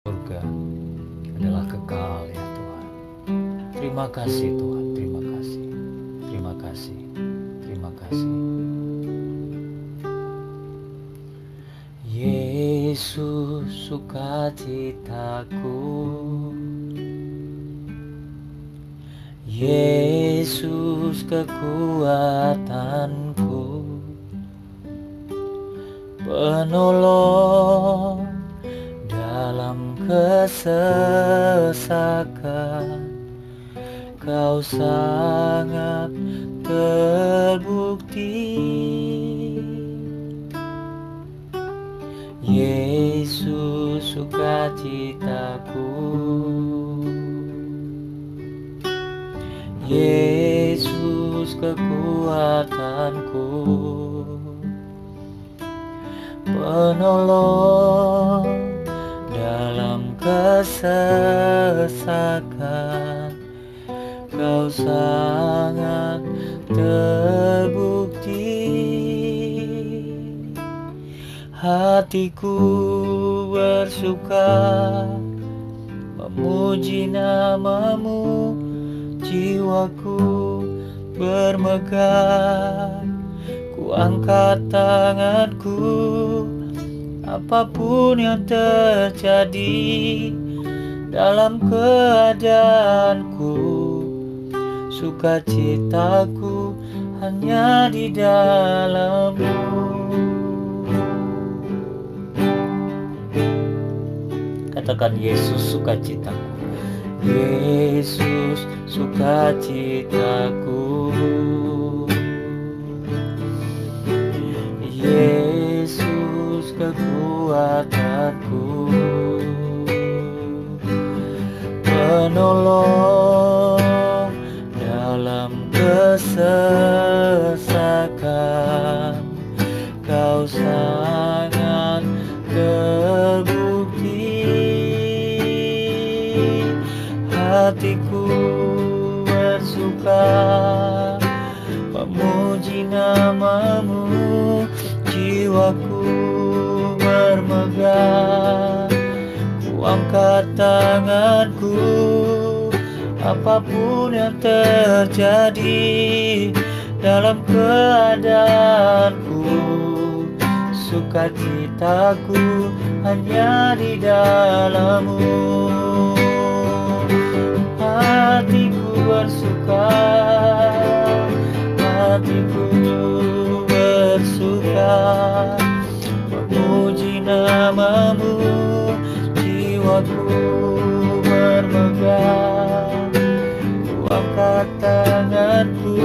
surga adalah kekal ya Tuhan. Terima kasih Tuhan, terima kasih, terima kasih, terima kasih. Yesus sukacitaku, Yesus kekuatanku, penolong dalam kesesakan. Kau sangat terbukti. Yesus sukacitaku, Yesus kekuatanku, penolong dalam kesesakan. Kau sangat terbukti. Hatiku bersuka memuji namamu, jiwaku bermegah. Ku angkat tanganku, apapun yang terjadi dalam keadaanku. Sukacitaku hanya di dalam-Mu. Katakan, Yesus sukacitaku, Yesus sukacitaku, Yesus kekuatanku, penolong dalam kesesakan. Kau sangat terbukti. Hatiku bersuka memuji namamu, jiwaku bermegah. Ku angkat tanganku, apapun yang terjadi dalam keadaanku. Sukacitaku hanya di dalam-Mu. Hatiku bersuka, hatiku bersuka memuji namamu, jiwaku bermegah. Ku angkat tanganku,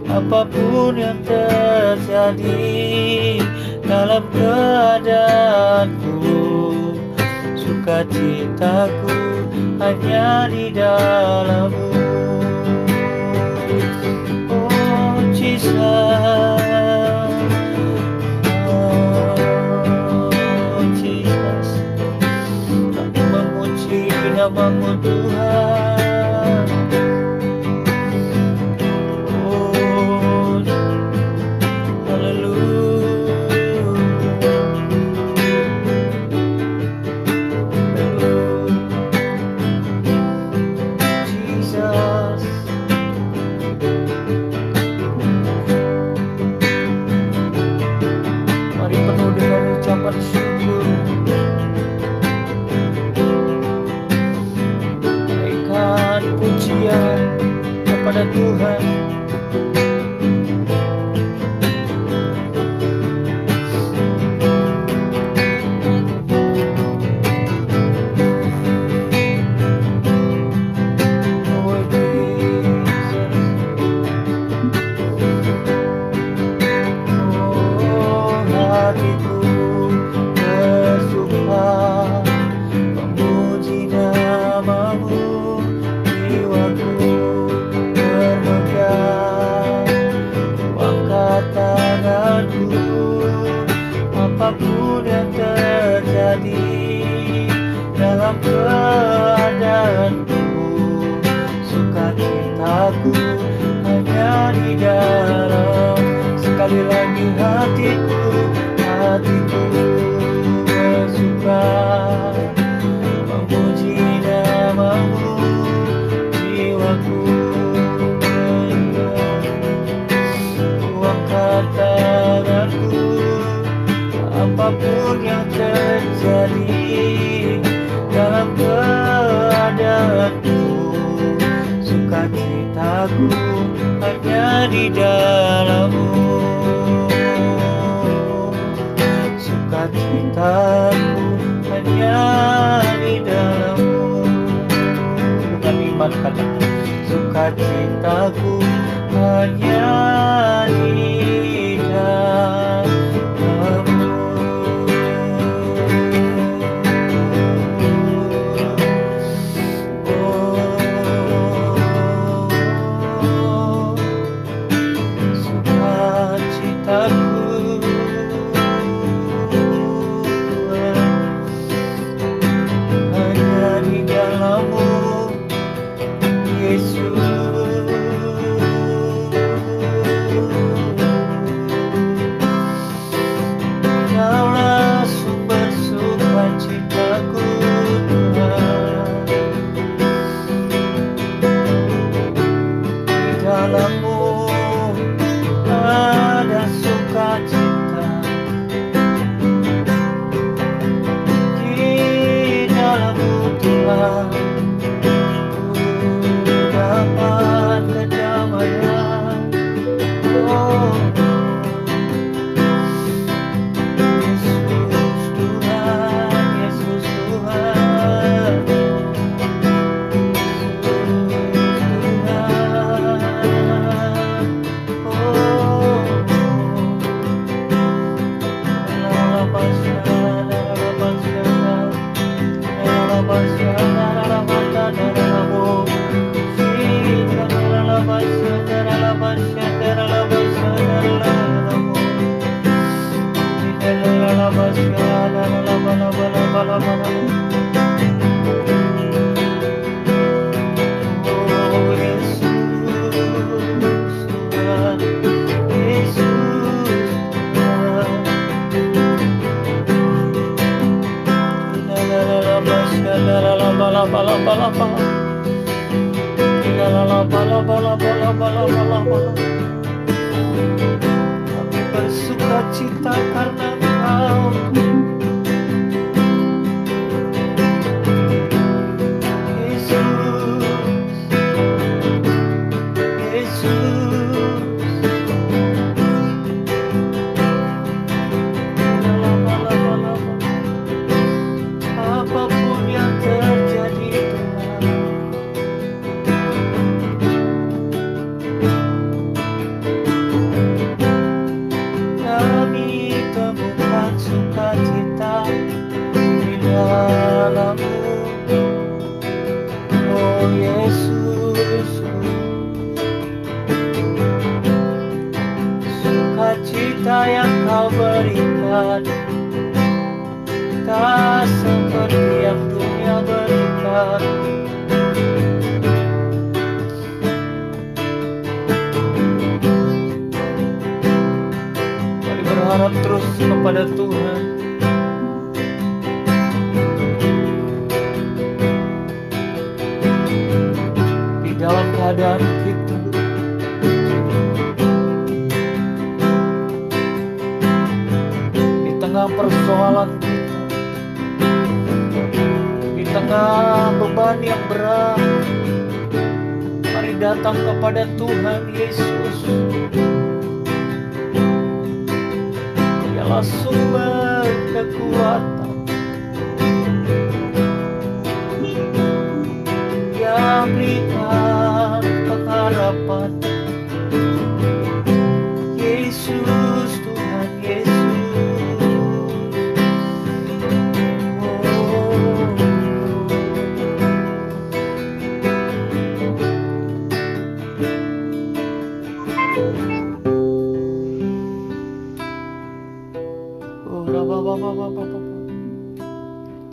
apapun yang terjadi dalam keadaanku. Sukacitaku hanya di dalam-Mu. Oh Jesus, oh Jesus, kami memuji namamu Tuhan. Oh syukur, naikkan pujian kepada Tuhan. Apapun yang terjadi dalam keadaanku, sukacitaku hanya di dalam. Sekali lagi hatiku bersuka katakan sukacitaku hanya di dalam-Mu. Sukacitaku hanya di dalam-Mu, Yesus. Kaulah sumber sukacitaku, Tuhan. Di dalam-Mu ada sukacita. Di dalam-Mu, Tuhan, ku dapat kedamaian. Oh, Yesus Tuhan, Yesus Tuhan, kami bersukacita karena Engkau, Yesus, Yesus. Apapun yang terjadi, kami temukan sukacita di dalam-Mu, oh Yesus. Sukacita yang Kau berikan tak seperti yang dunia berikan. Mari berharap terus kepada Tuhan. Di dalam keadaan kita, di tengah persoalan kita, di tengah beban yang berat, mari datang kepada Tuhan Yesus. Dialah sumber kekuatan yang berikan pengharapan. Yesus, Tuhan Yesus.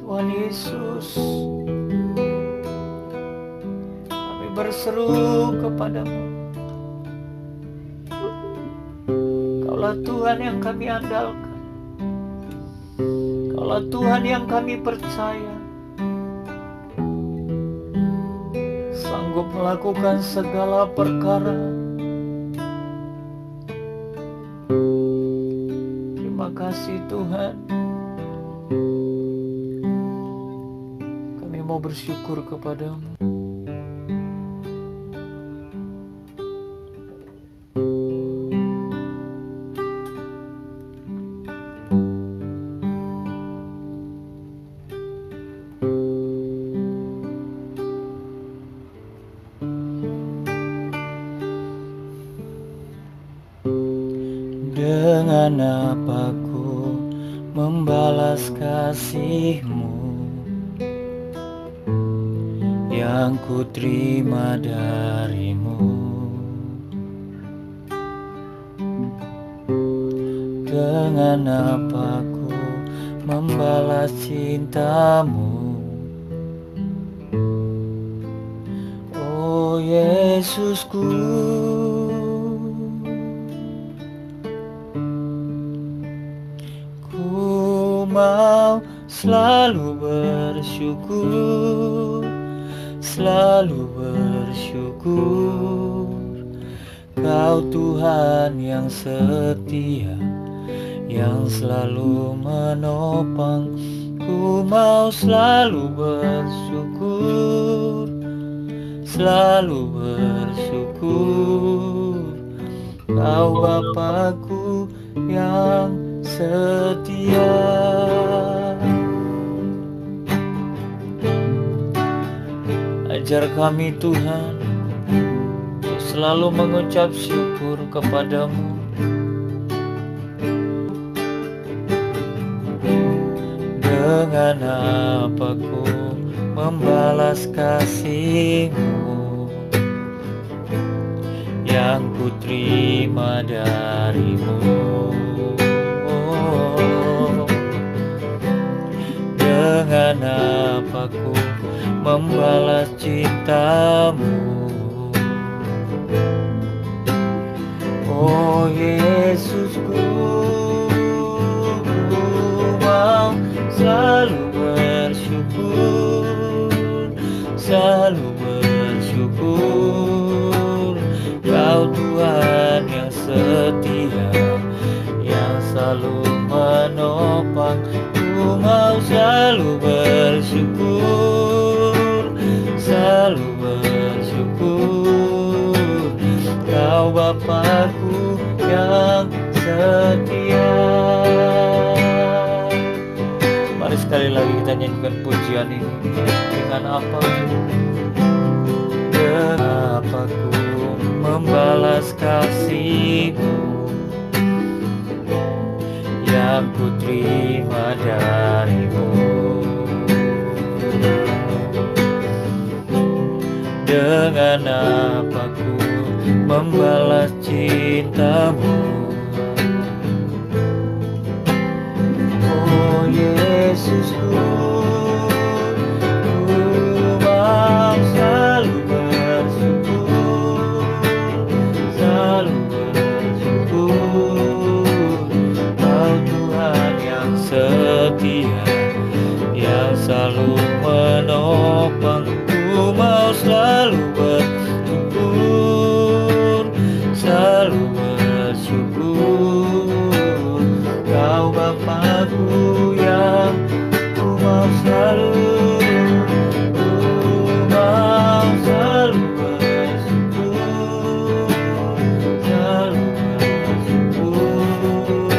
Tuhan Yesus, kami berseru kepadamu. Kaulah Tuhan yang kami andalkan, Kaulah Tuhan yang kami percaya, sanggup melakukan segala perkara. Terima kasih Tuhan. Kami mau bersyukur kepadamu. Dengan apa ku membalas kasih-Mu yang ku terima dari-Mu? Dengan apa ku membalas cinta-Mu? Oh Yesusku, ku mau selalu bersyukur, selalu bersyukur. Kau Tuhan yang setia, yang selalu menopang. Ku mau selalu bersyukur, selalu bersyukur. Kau Bapa-Ku yang setia. Ajar kami Tuhan untuk selalu mengucap syukur kepada-Mu. Dengan apa ku membalas kasih-Mu yang ku terima dari-Mu? Dengan apa ku membalas cinta-Mu? Oh Yesusku, ku mau selalu bersyukur, selalu bersyukur. Kau Tuhan yang setia, yang selalu menopang. Ku mau selalu bersyukur, selalu bersyukur. Kau Bapa-Ku yang setia. Mari sekali lagi kita nyanyikan pujian ini. Dengan apa? Dengan apa ku membalas kasih-Mu yang ku terima dari-Mu? Dengan apa ku membalas cinta-Mu? Oh Yesusku, ku mau selalu bersyukur, selalu bersyukur. Kau Tuhan yang setia, yang selalu menopang. Ku mau selalu bersyukur, selalu bersyukur. Kau Bapa-Ku yang ku mau selalu bersyukur, selalu bersyukur.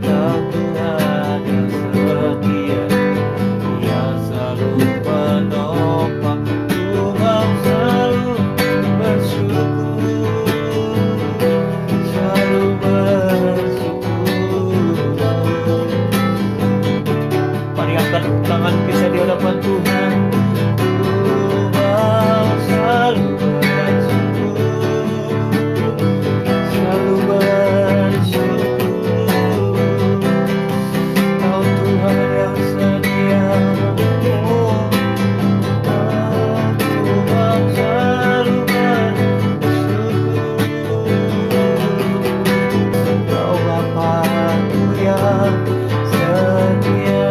Kau Tuhan yang setia, yang selalu menopang. Ku mau selalu bersyukur, selalu bersyukur. Mari angkat tangan kita di hadapan Tuhan. Ku mau selalu bersyukur, selalu bersyukur. Kau Tuhan yang setia. Oh, aku mau selalu bersyukur. Kau Bapa-Ku yang setia.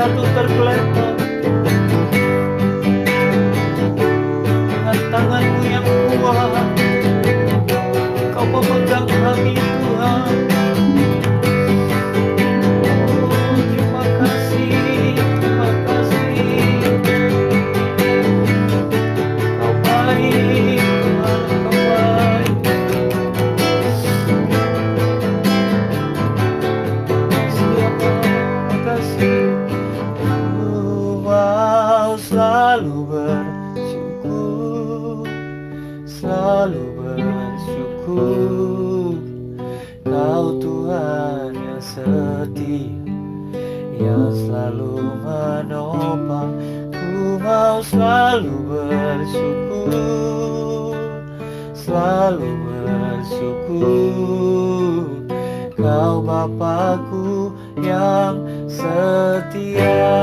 jatuh tergeletak. Dengan tangan-Mu yang kuat, Kau memegang kami Tuhan. Oh, terima kasih, terima kasih. Kau baik, Tuhan, Kau baik. Terima kasih. Ku mau selalu bersyukur, selalu bersyukur. Kau Tuhan yang setia, yang selalu menopang. Ku mau selalu bersyukur, selalu bersyukur. Kau Bapa-Ku yang setia.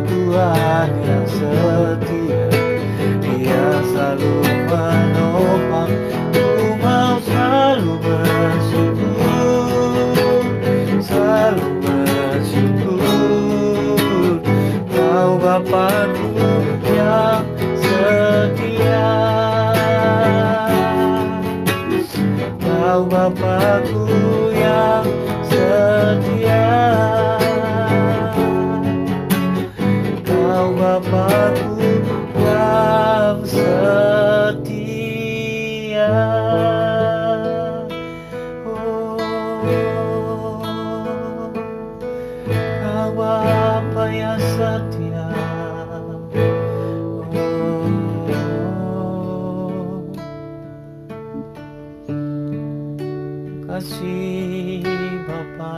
Tuhan yang setia, Dia selalu menopang. Ku mau selalu bersyukur, selalu bersyukur. Kau Bapa-Ku yang setia, Kau Bapa-Ku yang setia. Bapa-Ku yang setia. Oh, Kau Bapa yang setia. Oh, kasih Bapa.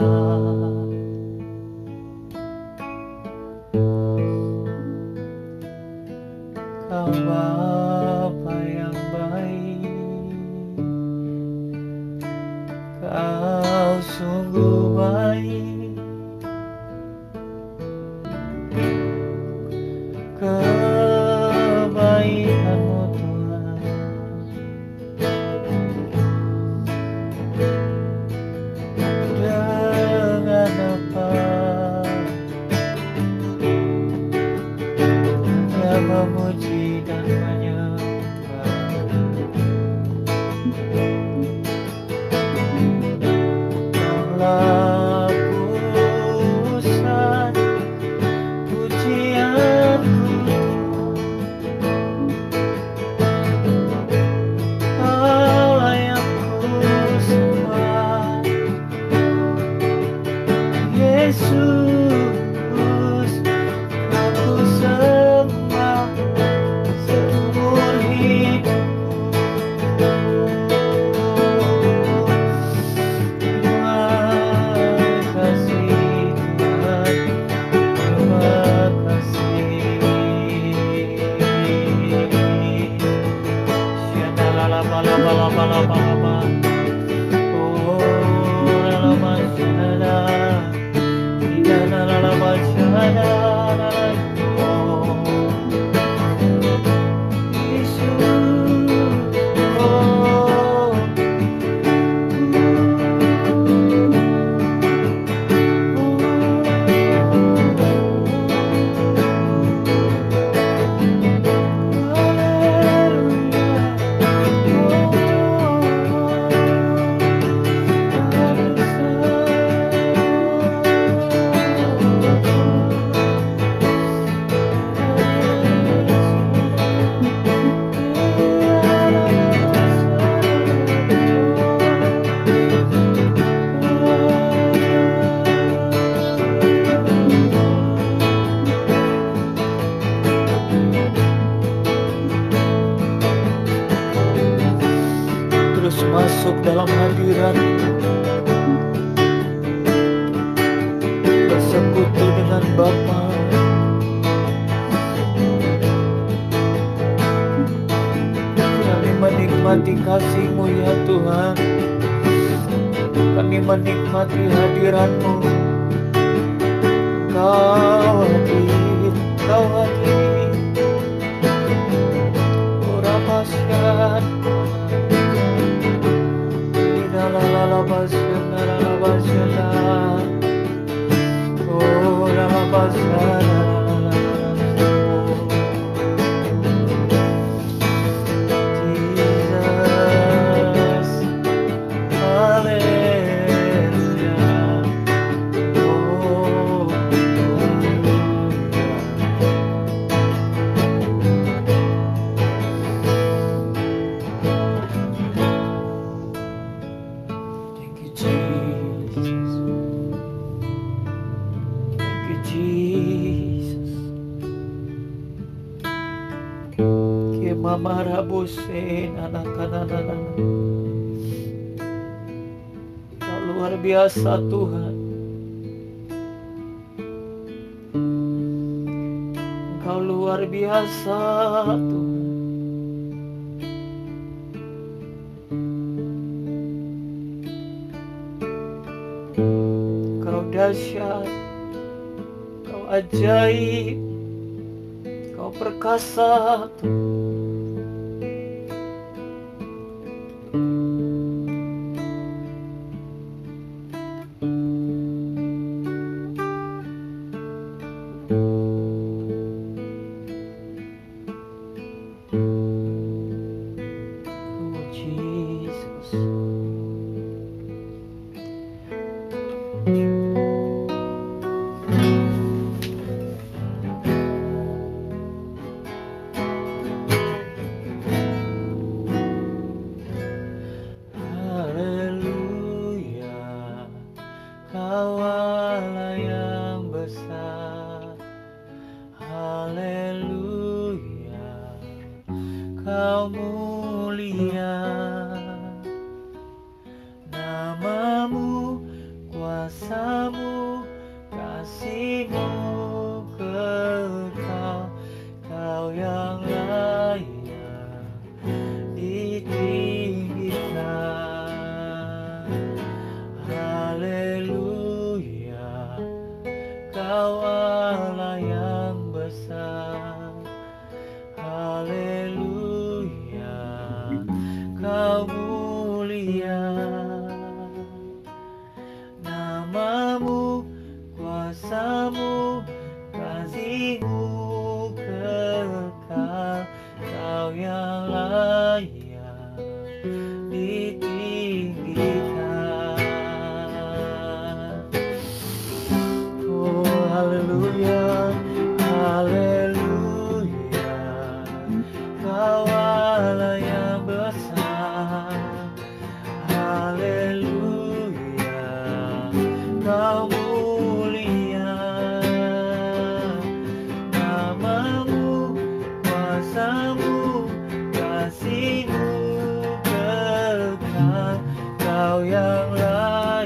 Kau Bapa yang baik, Kau sungguh baik. Kebaikan-Mu Tuhan dengan apa yang memuji dan menyembah. Kaulah pusat pujianku, Kaulah yang kusembah. Yesus, aku sembah seumur hidupku. Terima kasih Tuhan, terima kasih. Syadalalabalabalabalaba. Oh, lalabasyada. Terus masuk dalam hadirat, bersekutu dengan Bapa. Kami menikmati kasih-Mu ya Tuhan, kami menikmati hadirat-Mu. Kau hadir, Kau hadir. Ora pasyan, ina la la la pasyan, la la la pasyan la. Ora la pasyan, la la la la la. Jesus, hallelujah. Oh, thank you, Jesus. Thank you, Jesus. Ke mama rabusin anak-anak. Kau luar biasa Tuhan. Kau luar biasa Tuhan. Kau dahsyat, Kau ajaib, Kau perkasa Tuhan. Oh Jesus. Haleluya, Kau Allah yang besar. Haleluya, Kau mulia. Namamu, kuasamu, kasih-Mu kekal. Kau yang layak ditinggikan. Haleluya, Kau Allah yang besar. Haleluya, Kau mulia. Namamu, kuasamu, kasih-Mu kekal. Kau yang layak ditinggikan. Oh haleluya, haleluya, Kau Allah yang besar. Haleluya, Kau mulia. Namamu, kuasamu, kasih-Mu kekal. Kau yang layak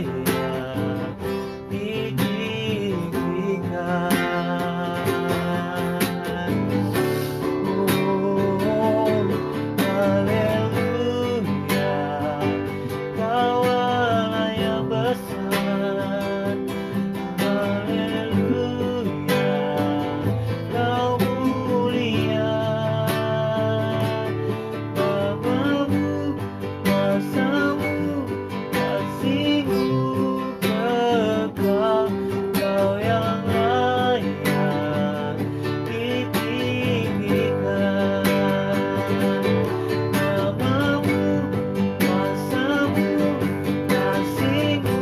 ditinggikan. Oh haleluya, Kau Allah yang besar. Haleluya, Kau mulia. Namamu, kuasamu, kasih-Mu kekal. Kau yang layak ditinggikan. Namamu, kuasamu, kasih-Mu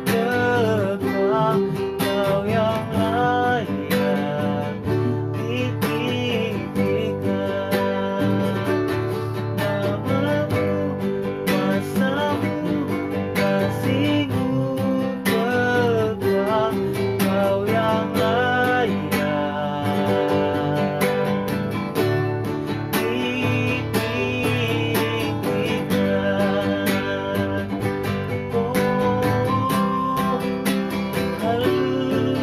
kekal. Kau yang layak ditinggikan. Namamu, kuasamu, kasih-Mu kekal. Kau yang layak ditinggikan. Oh haleluya.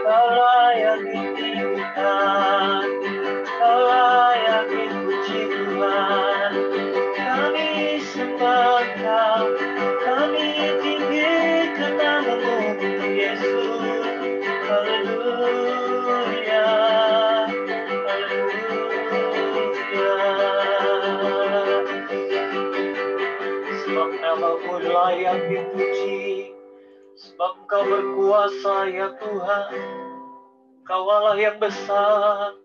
Kau layak ditinggikan, Kau layak dipuji Tuhan. Kami sembah layak dipuji, sebab Engkau berkuasa ya Tuhan. Engkau Allah yang besar,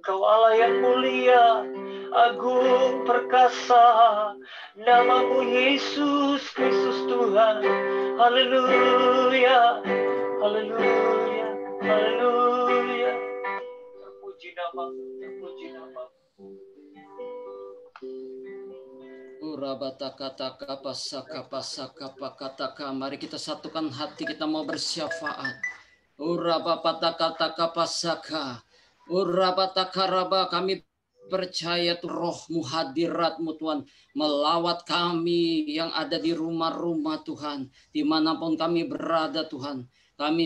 Engkau Allah yang mulia, agung perkasa. Namamu Yesus Kristus Tuhan. Haleluya, haleluya, haleluya. Terpuji namamu, terpuji namamu. Urabatakataka pasaka pasaka pakataka. Mari kita satukan hati, kita mau bersyafaat. Urabapatakataka pasaka. Urabatakaraba, kami percaya tuh rohmu, hadiratmu Tuhan, melawat kami yang ada di rumah-rumah Tuhan, dimanapun kami berada Tuhan.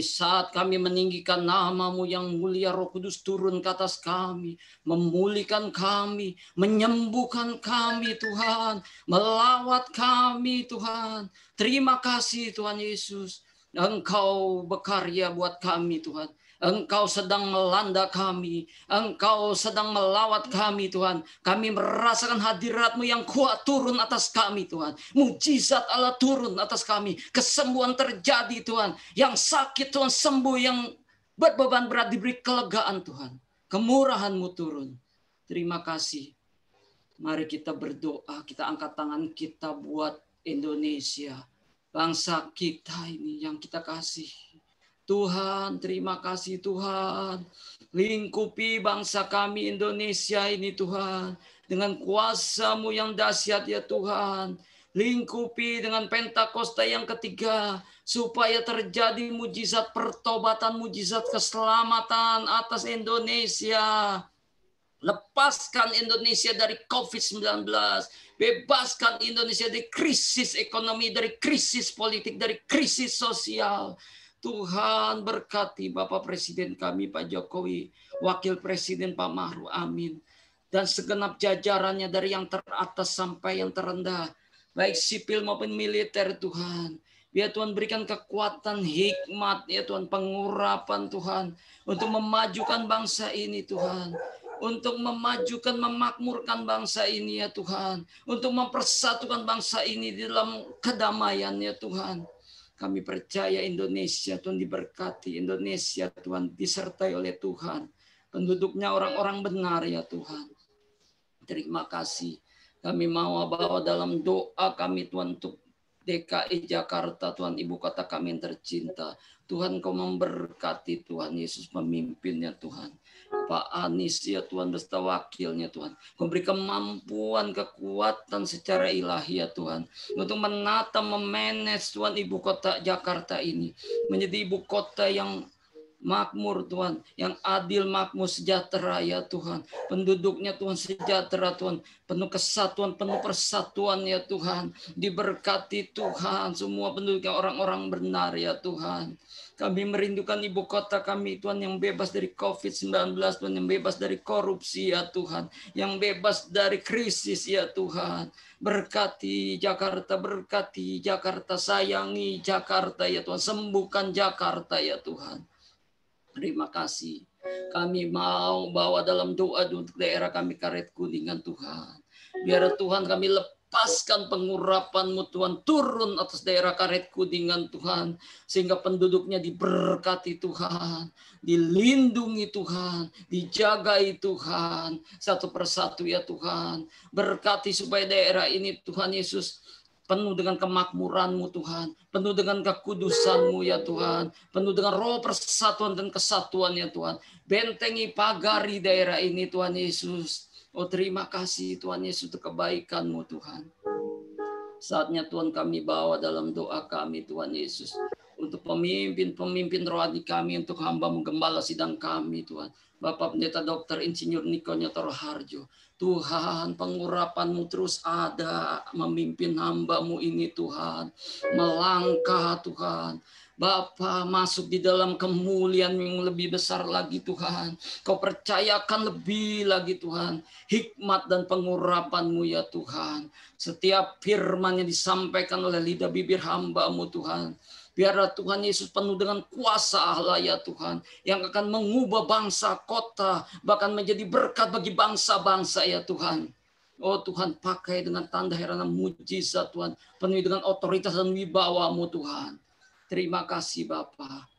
Saat kami meninggikan namamu yang mulia, Roh Kudus turun ke atas kami, memulihkan kami, menyembuhkan kami Tuhan, melawat kami Tuhan. Terima kasih Tuhan Yesus, Engkau berkarya buat kami Tuhan. Engkau sedang melanda kami, Engkau sedang melawat kami Tuhan. Kami merasakan hadirat-Mu yang kuat turun atas kami Tuhan. Mujizat Allah turun atas kami. Kesembuhan terjadi Tuhan. Yang sakit Tuhan sembuh, yang berbeban berat diberi kelegaan Tuhan. Kemurahan-Mu turun. Terima kasih. Mari kita berdoa, kita angkat tangan kita buat Indonesia. Bangsa kita ini yang kita kasih. Tuhan, terima kasih Tuhan. Lingkupi bangsa kami Indonesia ini Tuhan. Dengan kuasa-Mu yang dahsyat ya Tuhan. Lingkupi dengan Pentakosta yang ketiga. Supaya terjadi mujizat pertobatan, mujizat keselamatan atas Indonesia. Lepaskan Indonesia dari COVID-19. Bebaskan Indonesia dari krisis ekonomi, dari krisis politik, dari krisis sosial. Tuhan berkati Bapak Presiden kami Pak Jokowi, Wakil Presiden Pak Ma'ruf Amin, dan segenap jajarannya dari yang teratas sampai yang terendah, baik sipil maupun militer Tuhan. Biar Tuhan berikan kekuatan, hikmat ya Tuhan, pengurapan Tuhan, untuk memajukan bangsa ini Tuhan. Untuk memajukan, memakmurkan bangsa ini ya Tuhan. Untuk mempersatukan bangsa ini di dalam kedamaian ya Tuhan. Kami percaya Indonesia Tuhan diberkati, Indonesia Tuhan disertai oleh Tuhan. Penduduknya orang-orang benar ya Tuhan. Terima kasih. Kami mau bawa dalam doa kami Tuhan untuk DKI Jakarta Tuhan, ibu kota kami yang tercinta. Tuhan Kau memberkati Tuhan Yesus pemimpinnya Tuhan. Pak Anies ya Tuhan beserta wakilnya Tuhan. Kau beri kemampuan, kekuatan secara ilahi ya Tuhan. Untuk menata, memanage Tuhan ibu kota Jakarta ini. Menjadi ibu kota yang makmur Tuhan, yang adil, makmur, sejahtera ya Tuhan. Penduduknya Tuhan sejahtera Tuhan, penuh kesatuan, penuh persatuan ya Tuhan. Diberkati Tuhan, semua penduduknya orang-orang benar ya Tuhan. Kami merindukan ibu kota kami Tuhan yang bebas dari COVID-19 Tuhan, yang bebas dari korupsi ya Tuhan, yang bebas dari krisis ya Tuhan. Berkati Jakarta, sayangi Jakarta ya Tuhan, sembuhkan Jakarta ya Tuhan. Terima kasih. Kami mau bawa dalam doa untuk daerah kami Karet Kuningan Tuhan. Biar Tuhan kami lepaskan pengurapan-Mu Tuhan turun atas daerah Karet Kuningan Tuhan. Sehingga penduduknya diberkati Tuhan. Dilindungi Tuhan. Dijagai Tuhan. Satu persatu ya Tuhan. Berkati supaya daerah ini Tuhan Yesus penuh dengan kemakmuran-Mu Tuhan, penuh dengan kekudusan-Mu ya Tuhan, penuh dengan roh persatuan dan kesatuan ya Tuhan. Bentengi pagari daerah ini Tuhan Yesus. Oh terima kasih Tuhan Yesus untuk kebaikan-Mu Tuhan. Saatnya Tuhan kami bawa dalam doa kami Tuhan Yesus. Untuk pemimpin rohani kami, untuk hamba-Mu gembala sidang kami Tuhan. Bapak Pendeta Dr. Insinyur Niko Nyotoro Harjo. Tuhan, pengurapan-Mu terus ada memimpin hamba-Mu ini Tuhan. Melangkah Tuhan. Bapa masuk di dalam kemuliaan yang lebih besar lagi Tuhan. Kau percayakan lebih lagi Tuhan. Hikmat dan pengurapan-Mu ya Tuhan. Setiap firman yang disampaikan oleh lidah bibir hamba-Mu Tuhan. Biarlah Tuhan Yesus penuh dengan kuasa Allah ya Tuhan. Yang akan mengubah bangsa, kota. Bahkan menjadi berkat bagi bangsa-bangsa ya Tuhan. Oh Tuhan, pakai dengan tanda heran dan mujizat Tuhan. Penuhi dengan otoritas dan wibawa-Mu Tuhan. Terima kasih Bapa.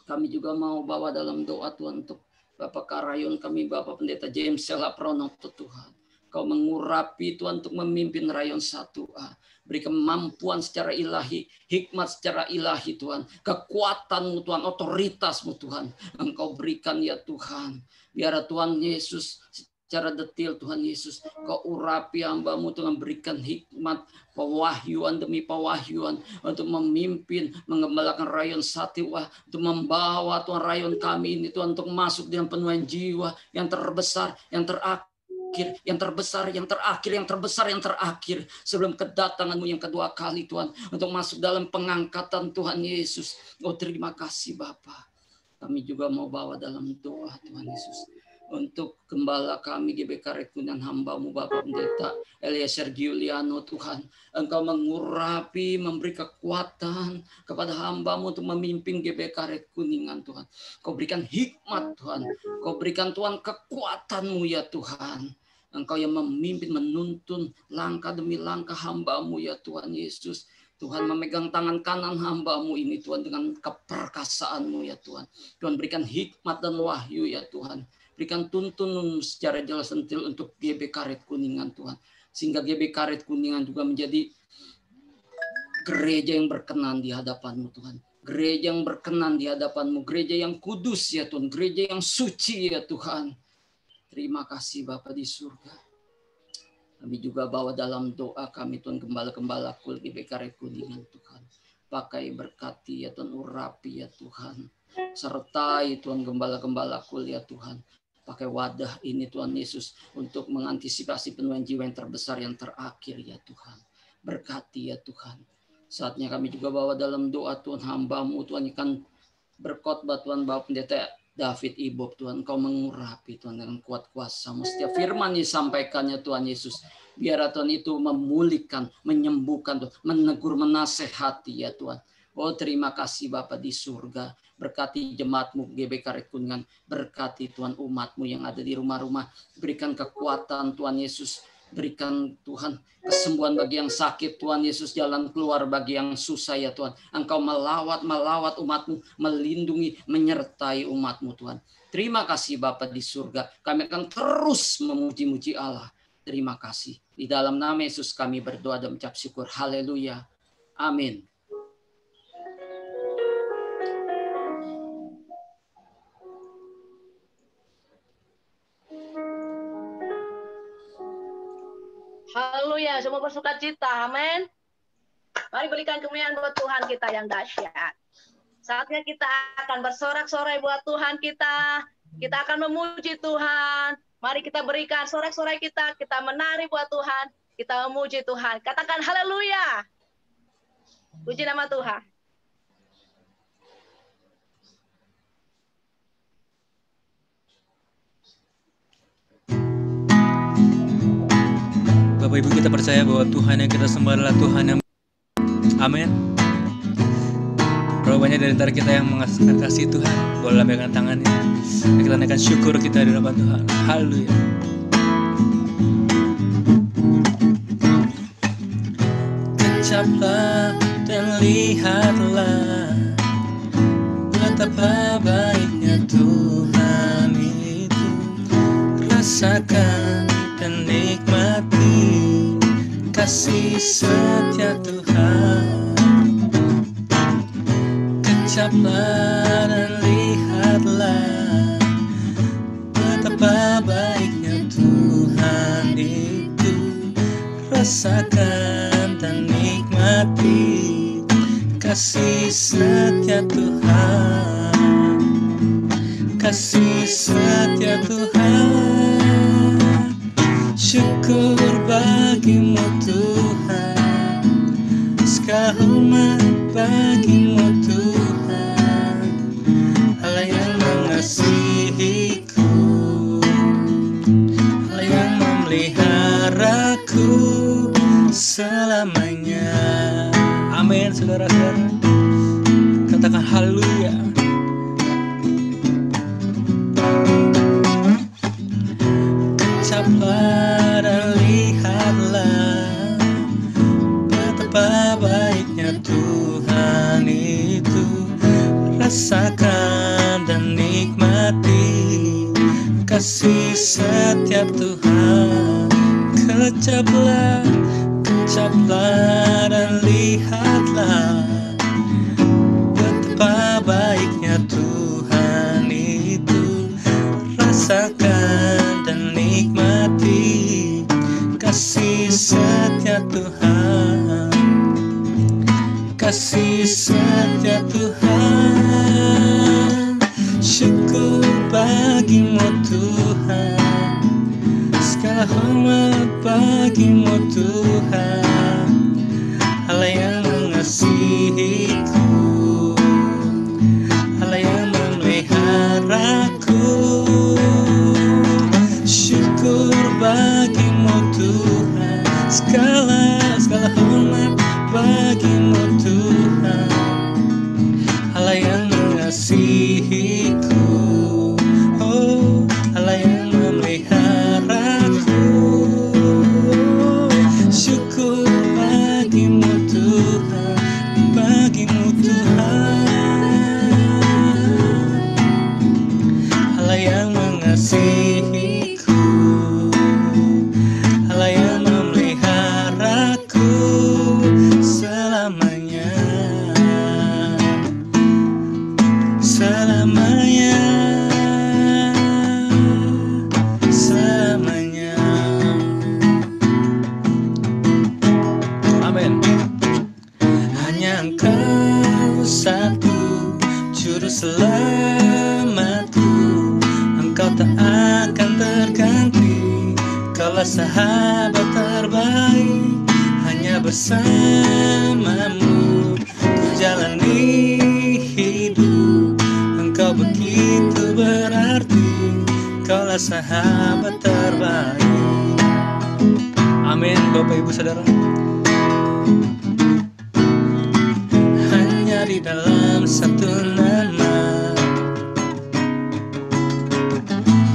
Kami juga mau bawa dalam doa Tuhan untuk Bapak Karayon kami, Bapak Pendeta James Sela Pronoto Tuhan. Kau mengurapi Tuhan untuk memimpin Rayon 1A. Beri kemampuan secara ilahi, hikmat secara ilahi Tuhan. Kekuatan-Mu Tuhan, otoritas-Mu Tuhan. Engkau berikan ya Tuhan. Biar Tuhan Yesus secara detail Tuhan Yesus, Kau urapi hamba-Mu Tuhan, berikan hikmat, pewahyuan demi pewahyuan untuk memimpin, mengembalakan Rayon 1A, untuk membawa Tuhan Rayon kami ini Tuhan untuk masuk dengan penuhan jiwa yang terbesar, yang terakhir, yang terbesar, yang terakhir, yang terbesar, yang terakhir sebelum kedatangan-Mu yang kedua kali Tuhan, untuk masuk dalam pengangkatan Tuhan Yesus. Oh terima kasih Bapa. Kami juga mau bawa dalam doa Tuhan Yesus untuk gembala kami GBK Rekunan hamba-Mu Bapak Pendeta Eliezer Giuliano Tuhan. Engkau mengurapi, memberi kekuatan kepada hamba-Mu untuk memimpin GBK Rekuningan Tuhan. Kau berikan hikmat Tuhan. Kau berikan Tuhan kekuatan-Mu ya Tuhan. Engkau yang memimpin, menuntun langkah demi langkah hamba-Mu ya Tuhan Yesus. Tuhan memegang tangan kanan hamba-Mu ini Tuhan dengan keperkasaan-Mu ya Tuhan. Tuhan berikan hikmat dan wahyu ya Tuhan. Berikan tuntun secara jelas sentil untuk GB Karet Kuningan Tuhan. Sehingga GB Karet Kuningan juga menjadi gereja yang berkenan di hadapan-Mu Tuhan. Gereja yang berkenan di hadapan-Mu. Gereja yang kudus ya Tuhan. Gereja yang suci ya Tuhan. Terima kasih Bapa di surga. Kami juga bawa dalam doa kami Tuhan gembala-gembala kul GB Karet Kuningan Tuhan. Pakai berkati ya Tuhan, urapi ya Tuhan. Sertai Tuhan gembala-gembala kul ya Tuhan. Pakai wadah ini Tuhan Yesus untuk mengantisipasi penuhan jiwa yang terbesar yang terakhir ya Tuhan. Berkati ya Tuhan. Saatnya kami juga bawa dalam doa Tuhan hamba-Mu Tuhan ikan berkhotbah Tuhan Bapak Pendeta David Ibob Tuhan. Kau mengurapi Tuhan dengan kuat kuasa-Mu. Setiap firman disampaikannya Tuhan Yesus. Biar Tuhan itu memulihkan, menyembuhkan, Tuhan, menegur, menasehati ya Tuhan. Oh terima kasih Bapa di surga. Berkati jemaat-Mu GBK Rekuningan. Berkati Tuhan umat-Mu yang ada di rumah-rumah. Berikan kekuatan Tuhan Yesus. Berikan Tuhan kesembuhan bagi yang sakit Tuhan Yesus. Jalan keluar bagi yang susah ya Tuhan. Engkau melawat umat-Mu. Melindungi, menyertai umat-Mu Tuhan. Terima kasih Bapa di surga. Kami akan terus memuji-muji Allah. Terima kasih. Di dalam nama Yesus kami berdoa dan mengucap syukur. Haleluya. Amin. Haleluya, semua bersuka cita, amin. Mari berikan kemuliaan buat Tuhan kita yang dahsyat. Saatnya kita akan bersorak-sorai buat Tuhan kita. Kita akan memuji Tuhan. Mari kita berikan sorak-sorai kita menari buat Tuhan. Kita memuji Tuhan. Katakan haleluya. Puji nama Tuhan. Bapak Ibu, kita percaya bahwa Tuhan yang kita sembah adalah Tuhan yang amin. Berapa banyak dari antara kita yang mengasihi Tuhan, boleh lambaikan tangannya dan kita naikkan syukur kita di hadapan Tuhan. Haleluya. Kecaplah dan lihatlah betapa baiknya Tuhan itu. Rasakan dan nikmati kasih setia Tuhan. Kecaplah dan lihatlah betapa baiknya Tuhan itu. Rasakan dan nikmati kasih setia Tuhan. Kasih setia Tuhan. Syukur bagimu Tuhan, segala hormat bagimu Tuhan, Allah yang mengasihiku, Allah yang memeliharaku selamanya. Amin saudara-saudara. Katakan haleluya. Kecaplah dan Tuhan itu, rasakan dan nikmati kasih setia Tuhan. Kecaplah dan lihatlah betapa baiknya Tuhan itu. Rasakan dan nikmati kasih setia Tuhan, kasih setia Tuhan. Syukur bagimu Tuhan, segala hormat bagimu Tuhan, Allah yang mengasihiku, Allah yang memeliharaku. Syukur bagimu Tuhan, segala hormat bagimu Tuhan, Allah yang mengasihiku, oh Allah yang memeliharaku. Syukur bagimu Tuhan, bagimu Tuhan, Allah yang mengasihiku, Allah yang memeliharaku selamanya, selamanya, selamanya. Amin. Hanya Engkau satu juru selamatku, Engkau tak akan terganti. Kaulah sahabat terbaik, hanya bersamamu ku jalani hidup. Engkau begitu berarti, kaulah sahabat terbaik. Amin, Bapak Ibu Saudara. Hanya di dalam satu nama,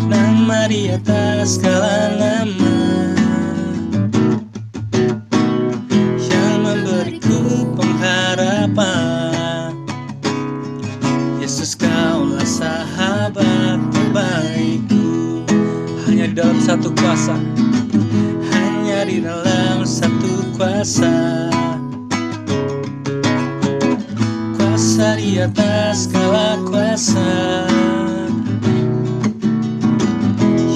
nama di atas segala nama, yang memberiku pengharapan. Yesus, Kaulah sahabat terbaikku. Hanya di dalam satu kuasa, hanya di dalam satu kuasa, kuasa di atas segala kuasa,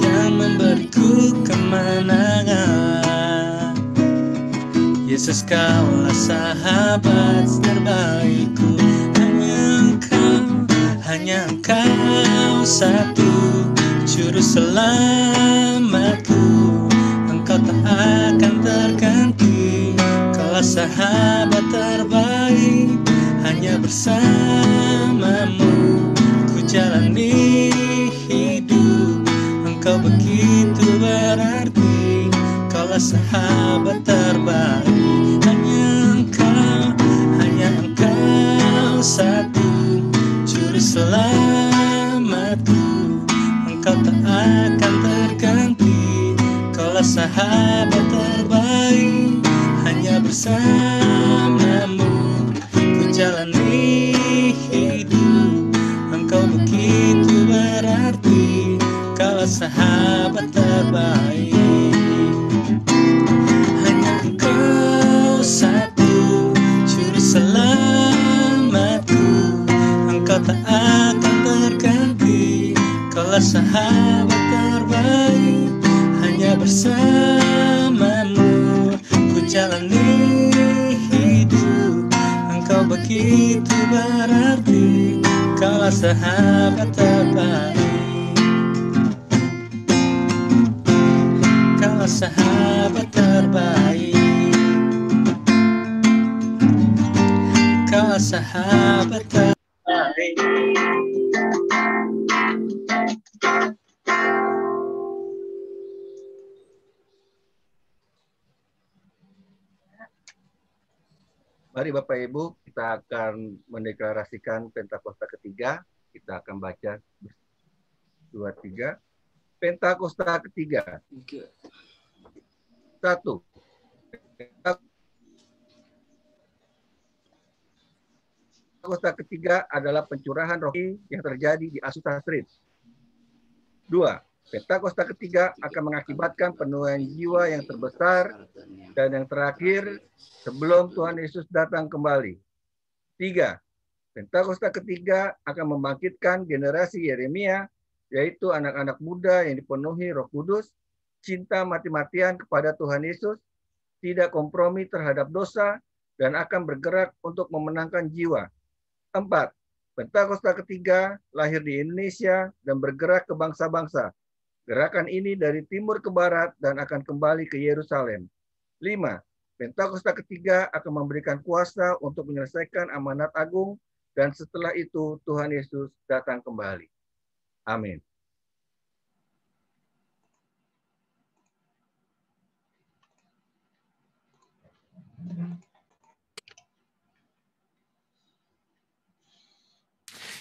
yang memberiku kemenangan. Yesus, Kaulah sahabat terbaikku. Hanya Engkau satu juru selamatku, Engkau tak akan terganti. Kaulah sahabat terbaik, hanya bersamamu ku jalani hidup. Engkau begitu berarti, Kaulah sahabat terbaik. Hanya Engkau satu juru selamatku, Engkau tak akan terganti. Kaulah sahabat terbaik, hanya bersamamu ku jalani hidup. Engkau begitu berarti, Kaulah sahabat terbaik. Hanya Engkau satu juru selamatku, Engkau tak akan terganti. Kaulah sahabat terbaik, hanya bersamamu ku jalani hidup. Engkau begitu berarti, Kaulah sahabat terbaik. Kaulah sahabat terbaik, Kaulah sahabat terbaik. Mari Bapak Ibu, kita akan mendeklarasikan Pentakosta ketiga. Kita akan baca 2-3. Pentakosta ketiga. 1. Pentakosta ketiga adalah pencurahan roh yang terjadi di Azusa Street. 2. Pentakosta ketiga akan mengakibatkan penuaian jiwa yang terbesar dan yang terakhir sebelum Tuhan Yesus datang kembali. 3. Pentakosta ketiga akan membangkitkan generasi Yeremia, yaitu anak-anak muda yang dipenuhi Roh Kudus, cinta mati-matian kepada Tuhan Yesus, tidak kompromi terhadap dosa, dan akan bergerak untuk memenangkan jiwa. 4. Pentakosta ketiga lahir di Indonesia dan bergerak ke bangsa-bangsa. Gerakan ini dari timur ke barat dan akan kembali ke Yerusalem. 5. Pentakosta ketiga akan memberikan kuasa untuk menyelesaikan amanat agung, dan setelah itu Tuhan Yesus datang kembali. Amin.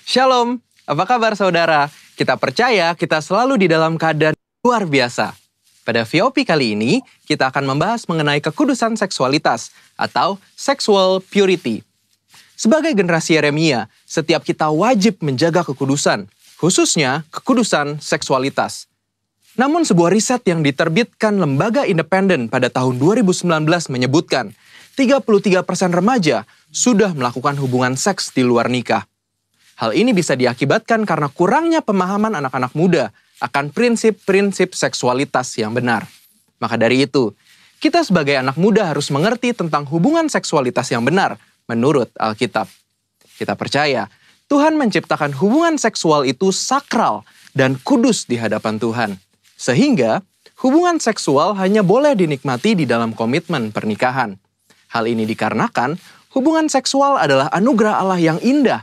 Shalom, apa kabar saudara? Kita percaya kita selalu di dalam keadaan luar biasa. Pada VOP kali ini, kita akan membahas mengenai kekudusan seksualitas atau sexual purity. Sebagai generasi Yeremia, setiap kita wajib menjaga kekudusan, khususnya kekudusan seksualitas. Namun sebuah riset yang diterbitkan lembaga independen pada tahun 2019 menyebutkan 33% remaja sudah melakukan hubungan seks di luar nikah. Hal ini bisa diakibatkan karena kurangnya pemahaman anak-anak muda akan prinsip-prinsip seksualitas yang benar. Maka dari itu, kita sebagai anak muda harus mengerti tentang hubungan seksualitas yang benar menurut Alkitab. Kita percaya Tuhan menciptakan hubungan seksual itu sakral dan kudus di hadapan Tuhan. Sehingga hubungan seksual hanya boleh dinikmati di dalam komitmen pernikahan. Hal ini dikarenakan hubungan seksual adalah anugerah Allah yang indah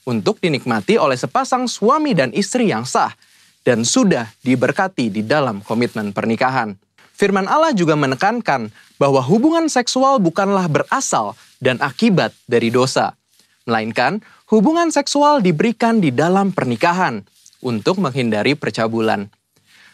untuk dinikmati oleh sepasang suami dan istri yang sah dan sudah diberkati di dalam komitmen pernikahan. Firman Allah juga menekankan bahwa hubungan seksual bukanlah berasal dan akibat dari dosa, melainkan hubungan seksual diberikan di dalam pernikahan untuk menghindari percabulan.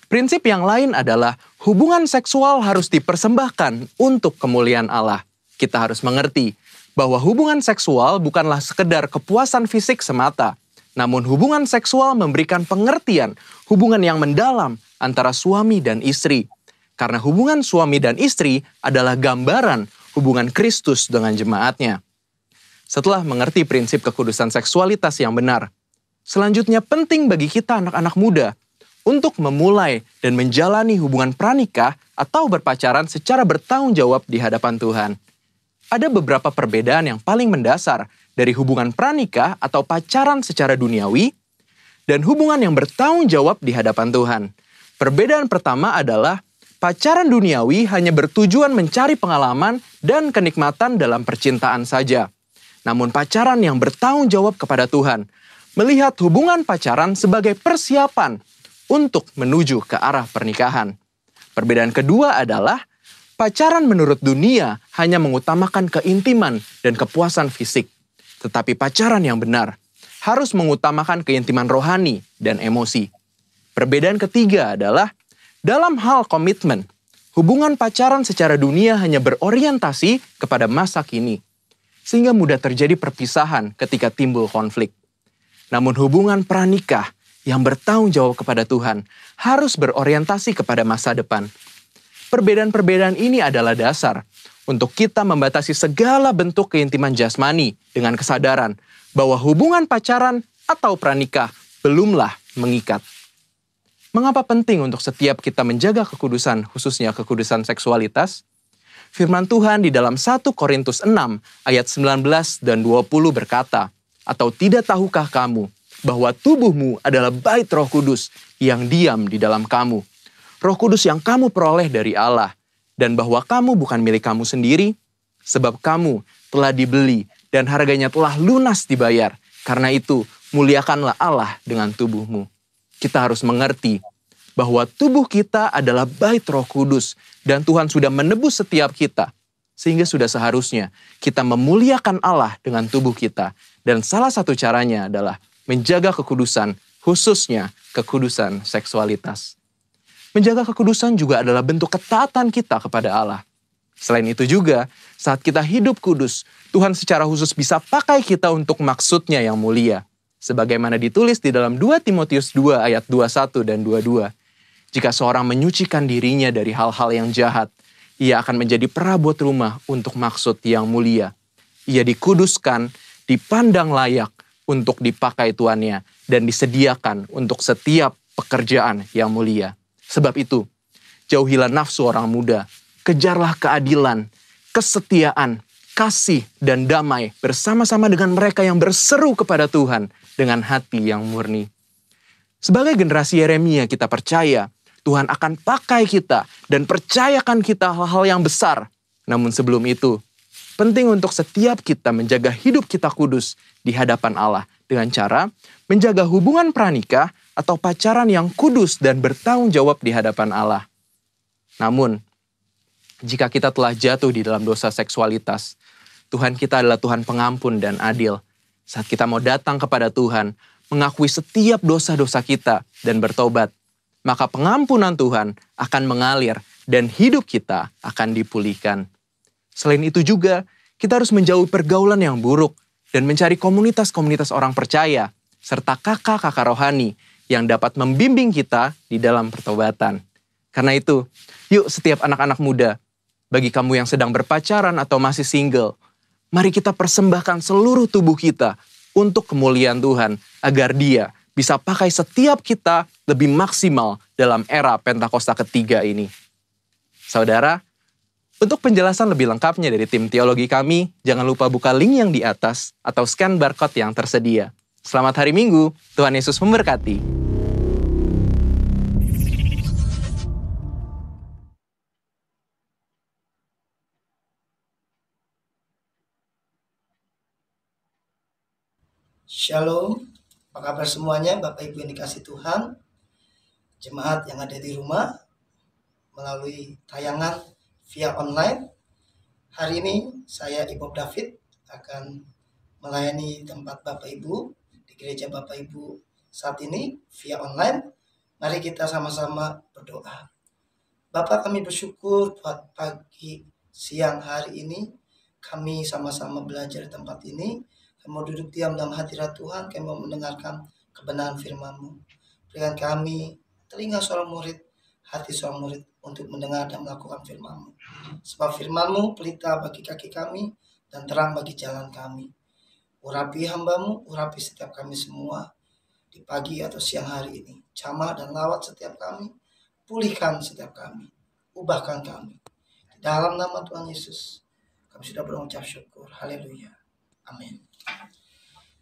Prinsip yang lain adalah hubungan seksual harus dipersembahkan untuk kemuliaan Allah. Kita harus mengerti bahwa hubungan seksual bukanlah sekedar kepuasan fisik semata, namun hubungan seksual memberikan pengertian hubungan yang mendalam antara suami dan istri. Karena hubungan suami dan istri adalah gambaran hubungan Kristus dengan jemaatnya. Setelah mengerti prinsip kekudusan seksualitas yang benar, selanjutnya penting bagi kita anak-anak muda untuk memulai dan menjalani hubungan pranikah atau berpacaran secara bertanggung jawab di hadapan Tuhan. Ada beberapa perbedaan yang paling mendasar dari hubungan pranikah atau pacaran secara duniawi dan hubungan yang bertanggung jawab di hadapan Tuhan. Perbedaan pertama adalah pacaran duniawi hanya bertujuan mencari pengalaman dan kenikmatan dalam percintaan saja. Namun pacaran yang bertanggung jawab kepada Tuhan melihat hubungan pacaran sebagai persiapan untuk menuju ke arah pernikahan. Perbedaan kedua adalah pacaran menurut dunia hanya mengutamakan keintiman dan kepuasan fisik. Tetapi pacaran yang benar harus mengutamakan keintiman rohani dan emosi. Perbedaan ketiga adalah dalam hal komitmen, hubungan pacaran secara dunia hanya berorientasi kepada masa kini, sehingga mudah terjadi perpisahan ketika timbul konflik. Namun hubungan pranikah yang bertanggung jawab kepada Tuhan harus berorientasi kepada masa depan. Perbedaan-perbedaan ini adalah dasar untuk kita membatasi segala bentuk keintiman jasmani dengan kesadaran bahwa hubungan pacaran atau pranikah belumlah mengikat. Mengapa penting untuk setiap kita menjaga kekudusan, khususnya kekudusan seksualitas? Firman Tuhan di dalam 1 Korintus 6 ayat 19 dan 20 berkata, "Atau tidak tahukah kamu bahwa tubuhmu adalah bait Roh Kudus yang diam di dalam kamu? Roh Kudus yang kamu peroleh dari Allah, dan bahwa kamu bukan milik kamu sendiri, sebab kamu telah dibeli dan harganya telah lunas dibayar. Karena itu, muliakanlah Allah dengan tubuhmu." Kita harus mengerti bahwa tubuh kita adalah bait Roh Kudus dan Tuhan sudah menebus setiap kita. Sehingga sudah seharusnya kita memuliakan Allah dengan tubuh kita. Dan salah satu caranya adalah menjaga kekudusan, khususnya kekudusan seksualitas. Menjaga kekudusan juga adalah bentuk ketaatan kita kepada Allah. Selain itu juga, saat kita hidup kudus, Tuhan secara khusus bisa pakai kita untuk maksudnya yang mulia. Sebagaimana ditulis di dalam 2 Timotius 2 ayat 21 dan 22. Jika seorang menyucikan dirinya dari hal-hal yang jahat, ia akan menjadi perabot rumah untuk maksud yang mulia. Ia dikuduskan, dipandang layak untuk dipakai tuannya, dan disediakan untuk setiap pekerjaan yang mulia. Sebab itu, jauhilah nafsu orang muda, kejarlah keadilan, kesetiaan, kasih, dan damai bersama-sama dengan mereka yang berseru kepada Tuhan dengan hati yang murni. Sebagai generasi Yeremia, kita percaya Tuhan akan pakai kita dan percayakan kita hal-hal yang besar. Namun sebelum itu, penting untuk setiap kita menjaga hidup kita kudus di hadapan Allah dengan cara menjaga hubungan pranikah atau pacaran yang kudus dan bertanggung jawab di hadapan Allah. Namun, jika kita telah jatuh di dalam dosa seksualitas, Tuhan kita adalah Tuhan pengampun dan adil. Saat kita mau datang kepada Tuhan, mengakui setiap dosa-dosa kita dan bertobat, maka pengampunan Tuhan akan mengalir dan hidup kita akan dipulihkan. Selain itu juga, kita harus menjauhi pergaulan yang buruk dan mencari komunitas-komunitas orang percaya, serta kakak-kakak rohani yang dapat membimbing kita di dalam pertobatan. Karena itu, yuk setiap anak-anak muda, bagi kamu yang sedang berpacaran atau masih single, mari kita persembahkan seluruh tubuh kita untuk kemuliaan Tuhan, agar Dia bisa pakai setiap kita lebih maksimal dalam era Pentakosta ketiga ini. Saudara, untuk penjelasan lebih lengkapnya dari tim teologi kami, jangan lupa buka link yang di atas atau scan barcode yang tersedia. Selamat hari Minggu, Tuhan Yesus memberkati. Shalom, apa kabar semuanya Bapak Ibu yang dikasih Tuhan, jemaat yang ada di rumah, melalui tayangan via online. Hari ini saya Ibu David akan melayani tempat Bapak Ibu di gereja Bapak Ibu saat ini via online. Mari kita sama-sama berdoa. Bapak, kami bersyukur buat pagi siang hari ini kami sama-sama belajar di tempat ini. Kami mau duduk diam dalam hadirat Tuhan, kami mau mendengarkan kebenaran firman-Mu. Berikan kami telinga seorang murid, hati seorang murid untuk mendengar dan melakukan firman-Mu. Sebab firman-Mu pelita bagi kaki kami dan terang bagi jalan kami. Urapi hamba-Mu, urapi setiap kami semua di pagi atau siang hari ini. Jamah dan lawat setiap kami, pulihkan setiap kami, ubahkan kami. Di dalam nama Tuhan Yesus, kami sudah berucap syukur. Haleluya. Amin.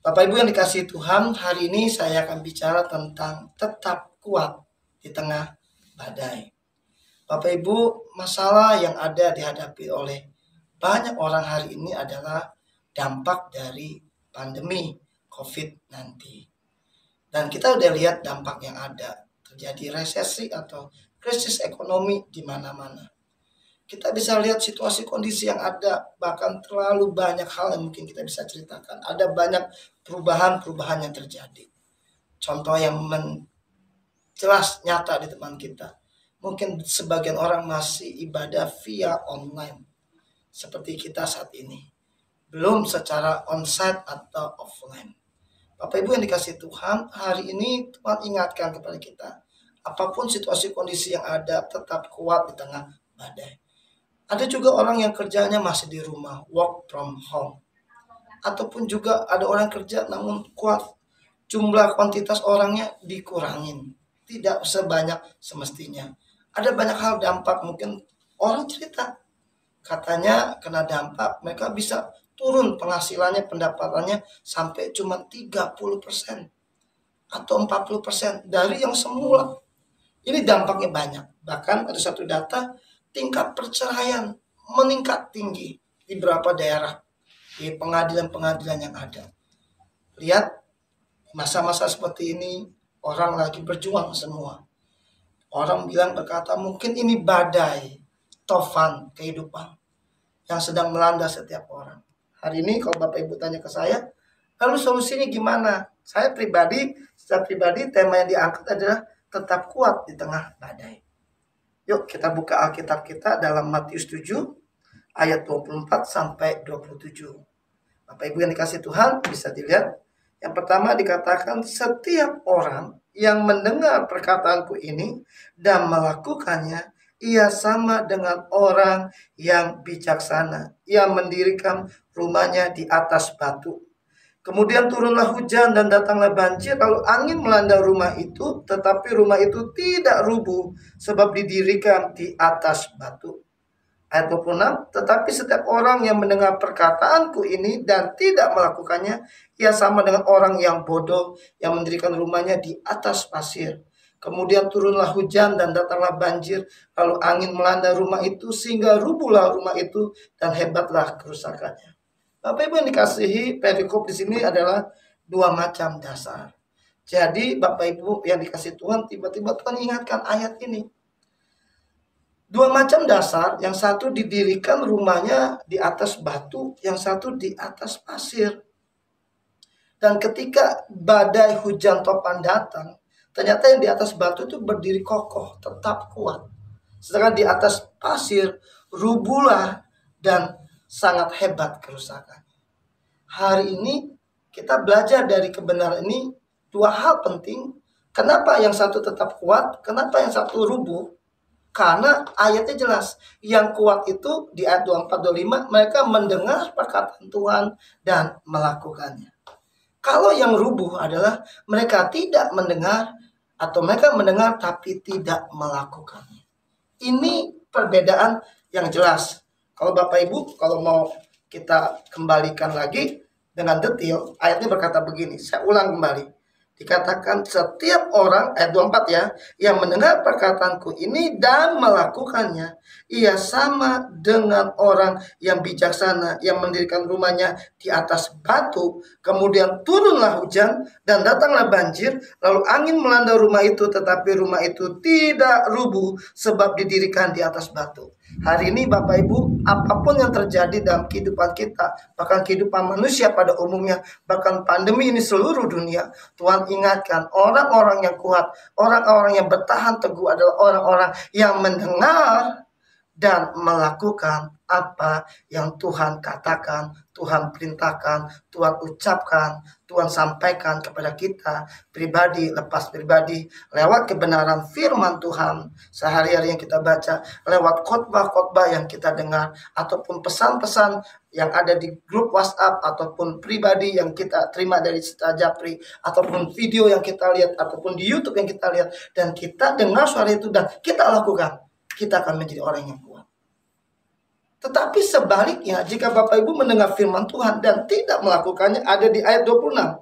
Bapak Ibu yang dikasihi Tuhan, hari ini saya akan bicara tentang tetap kuat di tengah badai. Bapak Ibu, masalah yang ada dihadapi oleh banyak orang hari ini adalah dampak dari pandemi COVID-19. Dan kita udah lihat dampak yang ada, terjadi resesi atau krisis ekonomi di mana-mana. Kita bisa lihat situasi kondisi yang ada, bahkan terlalu banyak hal yang mungkin kita bisa ceritakan. Ada banyak perubahan-perubahan yang terjadi. Contoh yang jelas nyata di depan kita. Mungkin sebagian orang masih ibadah via online. Seperti kita saat ini. Belum secara onsite atau offline. Bapak Ibu yang dikasihi Tuhan, hari ini Tuhan ingatkan kepada kita. Apapun situasi kondisi yang ada, tetap kuat di tengah badai. Ada juga orang yang kerjanya masih di rumah, work from home. Ataupun juga ada orang kerja namun kuat, jumlah kuantitas orangnya dikurangin. Tidak sebanyak semestinya. Ada banyak hal dampak, mungkin orang cerita. Katanya kena dampak, mereka bisa turun penghasilannya, pendapatannya sampai cuma 30% atau 40% dari yang semula. Ini dampaknya banyak. Bahkan ada satu data, tingkat perceraian meningkat tinggi di beberapa daerah, di pengadilan-pengadilan yang ada. Lihat, masa-masa seperti ini, orang lagi berjuang semua. Orang berkata, mungkin ini badai, tofan kehidupan yang sedang melanda setiap orang. Hari ini kalau Bapak Ibu tanya ke saya, lalu solusinya gimana? Secara pribadi, tema yang diangkat adalah tetap kuat di tengah badai. Yuk kita buka Alkitab kita dalam Matius 7 ayat 24 sampai 27. Bapak Ibu yang dikasih Tuhan, bisa dilihat. Yang pertama dikatakan, setiap orang yang mendengar perkataanku ini dan melakukannya, ia sama dengan orang yang bijaksana, yang mendirikan rumahnya di atas batu. Kemudian turunlah hujan dan datanglah banjir, lalu angin melanda rumah itu, tetapi rumah itu tidak rubuh, sebab didirikan di atas batu. Ayat 26, tetapi setiap orang yang mendengar perkataanku ini dan tidak melakukannya, ia sama dengan orang yang bodoh, yang mendirikan rumahnya di atas pasir. Kemudian turunlah hujan dan datanglah banjir, lalu angin melanda rumah itu sehingga rubuhlah rumah itu dan hebatlah kerusakannya. Bapak Ibu yang dikasihi, perikop di sini adalah dua macam dasar. Jadi Bapak Ibu yang dikasihi Tuhan, tiba-tiba Tuhan ingatkan ayat ini. Dua macam dasar, yang satu didirikan rumahnya di atas batu, yang satu di atas pasir. Dan ketika badai hujan topan datang, ternyata yang di atas batu itu berdiri kokoh, tetap kuat. Sedangkan di atas pasir, rubuhlah dan sangat hebat kerusakan. Hari ini kita belajar dari kebenaran ini dua hal penting. Kenapa yang satu tetap kuat? Kenapa yang satu rubuh? Karena ayatnya jelas. Yang kuat itu di ayat 24-25, mereka mendengar perkataan Tuhan dan melakukannya. Kalau yang rubuh adalah mereka tidak mendengar, atau mereka mendengar tapi tidak melakukannya. Ini perbedaan yang jelas. Kalau Bapak Ibu, kalau mau kita kembalikan lagi dengan detail, ayatnya berkata begini, saya ulang kembali. Dikatakan setiap orang, ayat 24 ya, yang mendengar perkataanku ini dan melakukannya, ia sama dengan orang yang bijaksana, yang mendirikan rumahnya di atas batu. Kemudian turunlah hujan dan datanglah banjir, lalu angin melanda rumah itu, tetapi rumah itu tidak rubuh sebab didirikan di atas batu. Hari ini Bapak Ibu, apapun yang terjadi dalam kehidupan kita, bahkan kehidupan manusia pada umumnya, bahkan pandemi ini seluruh dunia, Tuhan ingatkan orang-orang yang kuat, orang-orang yang bertahan teguh adalah orang-orang yang mendengar dan melakukan apa yang Tuhan katakan, Tuhan perintahkan, Tuhan ucapkan, Tuhan sampaikan kepada kita pribadi lepas pribadi lewat kebenaran firman Tuhan sehari-hari yang kita baca, lewat khotbah-khotbah yang kita dengar, ataupun pesan-pesan yang ada di grup WhatsApp ataupun pribadi yang kita terima dari Sita Japri, ataupun video yang kita lihat, ataupun di YouTube yang kita lihat, dan kita dengar suara itu dan kita lakukan, kita akan menjadi orang yang kuat. Tetapi sebaliknya, jika Bapak Ibu mendengar firman Tuhan dan tidak melakukannya, ada di ayat 26.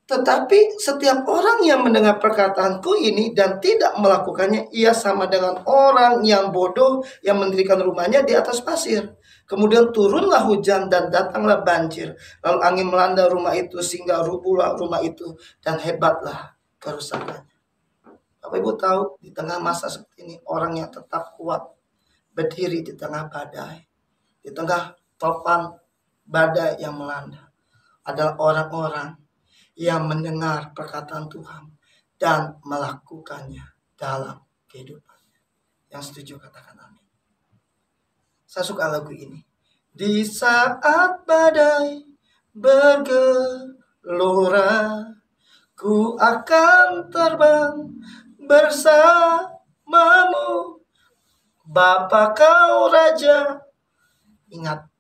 Tetapi setiap orang yang mendengar perkataanku ini dan tidak melakukannya, ia sama dengan orang yang bodoh yang mendirikan rumahnya di atas pasir. Kemudian turunlah hujan dan datanglah banjir, lalu angin melanda rumah itu sehingga rubuhlah rumah itu dan hebatlah kerusakannya. Bapak Ibu tahu, di tengah masa seperti ini, orang yang tetap kuat berdiri di tengah badai, di tengah topan badai yang melanda, adalah orang-orang yang mendengar perkataan Tuhan dan melakukannya dalam kehidupannya. Yang setuju katakan amin. Saya suka lagu ini. Di saat badai bergelora, ku akan terbang bersamamu, Bapa kau Raja. Ingat,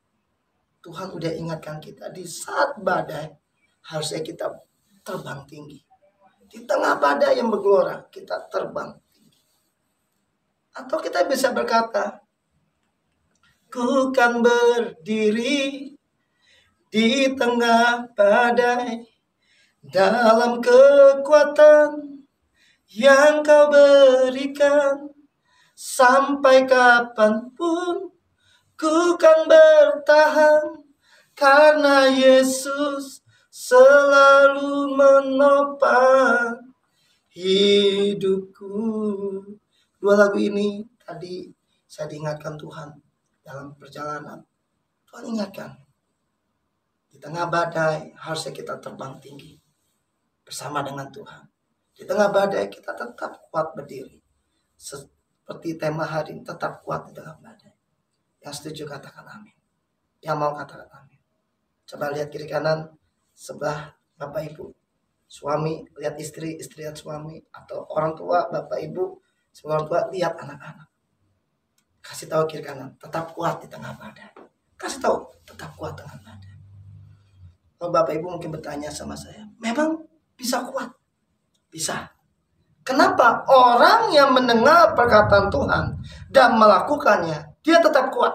Tuhan udah ingatkan kita di saat badai harusnya kita terbang tinggi. Di tengah badai yang bergelora kita terbang tinggi. Atau kita bisa berkata, ku kan berdiri di tengah badai dalam kekuatan yang kau berikan. Sampai kapanpun ku kan bertahan, karena Yesus selalu menopang hidupku. Dua lagu ini tadi saya diingatkan Tuhan dalam perjalanan. Tuhan ingatkan, di tengah badai harusnya kita terbang tinggi bersama dengan Tuhan. Di tengah badai kita tetap kuat berdiri. Seperti tema hari ini, tetap kuat di tengah badai. Yang setuju katakan amin. Yang mau katakan amin. Coba lihat kiri kanan sebelah Bapak Ibu. Suami lihat istri, istri lihat suami. Atau orang tua, Bapak Ibu, semua orang tua lihat anak-anak. Kasih tahu kiri kanan, tetap kuat di tengah badai. Kasih tahu, tetap kuat tengah badai. Kalau Bapak Ibu mungkin bertanya sama saya, memang bisa kuat? Bisa. Kenapa orang yang mendengar perkataan Tuhan dan melakukannya, dia tetap kuat?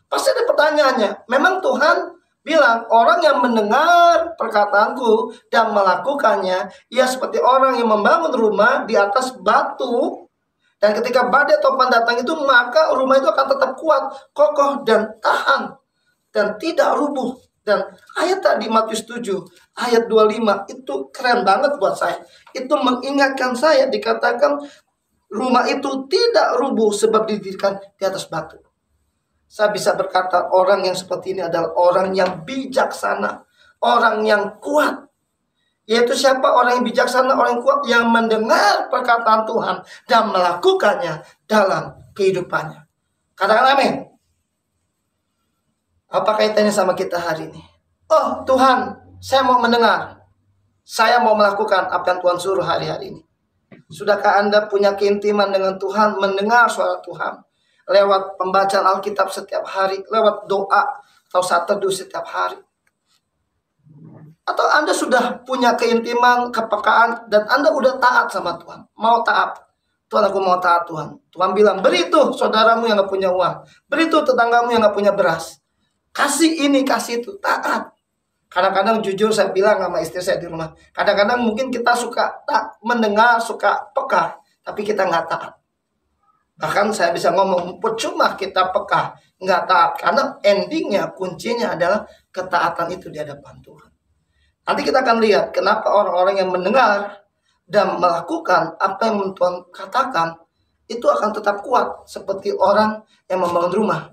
Pasti ada pertanyaannya, memang Tuhan bilang orang yang mendengar perkataanku dan melakukannya, ia seperti orang yang membangun rumah di atas batu, dan ketika badai topan datang itu, maka rumah itu akan tetap kuat, kokoh dan tahan, dan tidak rubuh. Dan ayat tadi Matius 7 ayat 25 itu keren banget buat saya. Itu mengingatkan saya, dikatakan rumah itu tidak rubuh sebab didirikan di atas batu. Saya bisa berkata orang yang seperti ini adalah orang yang bijaksana, orang yang kuat. Yaitu siapa orang yang bijaksana, orang yang kuat, yang mendengar perkataan Tuhan dan melakukannya dalam kehidupannya. Katakan amin. Apa kaitannya sama kita hari ini? Oh Tuhan, saya mau mendengar. Saya mau melakukan apa yang Tuhan suruh hari-hari ini. Sudahkah Anda punya keintiman dengan Tuhan, mendengar suara Tuhan? Lewat pembacaan Alkitab setiap hari, lewat doa atau saat teduh setiap hari. Atau Anda sudah punya keintiman, kepekaan, dan Anda udah taat sama Tuhan. Mau taat. Tuhan, aku mau taat Tuhan. Tuhan bilang, beri tuh saudaramu yang gak punya uang. Beri tuh tetanggamu yang gak punya beras. Kasih ini, kasih itu. Taat. Kadang-kadang jujur saya bilang sama istri saya di rumah. Kadang-kadang mungkin kita suka tak mendengar, suka peka. Tapi kita gak taat. Bahkan saya bisa ngomong, percuma kita peka, nggak taat. Karena endingnya, kuncinya adalah ketaatan itu di hadapan Tuhan. Nanti kita akan lihat kenapa orang-orang yang mendengar dan melakukan apa yang Tuhan katakan, itu akan tetap kuat. Seperti orang yang membangun rumah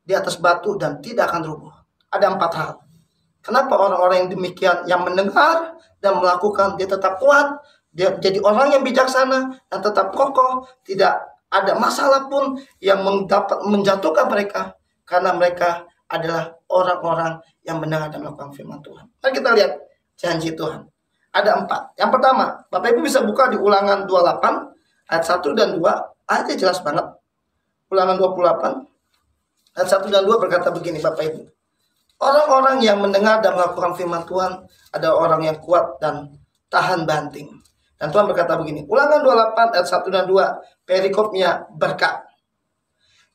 di atas batu dan tidak akan rubuh. Ada 4 hal. Kenapa orang-orang yang demikian, yang mendengar dan melakukan, dia tetap kuat, dia jadi orang yang bijaksana dan tetap kokoh, tidak ada masalah pun yang menjatuhkan mereka, karena mereka adalah orang-orang yang mendengar dan melakukan firman Tuhan. Mari kita lihat janji Tuhan. Ada 4. Yang pertama, Bapak Ibu bisa buka di Ulangan 28 ayat 1 dan 2. Ayatnya jelas banget. Ulangan 28 ayat 1 dan 2 berkata begini, Bapak Ibu. Orang-orang yang mendengar dan melakukan firman Tuhan adalah orang yang kuat dan tahan banting. Dan Tuhan berkata begini, Ulangan 28 ayat 1 dan 2, perikopnya berkat.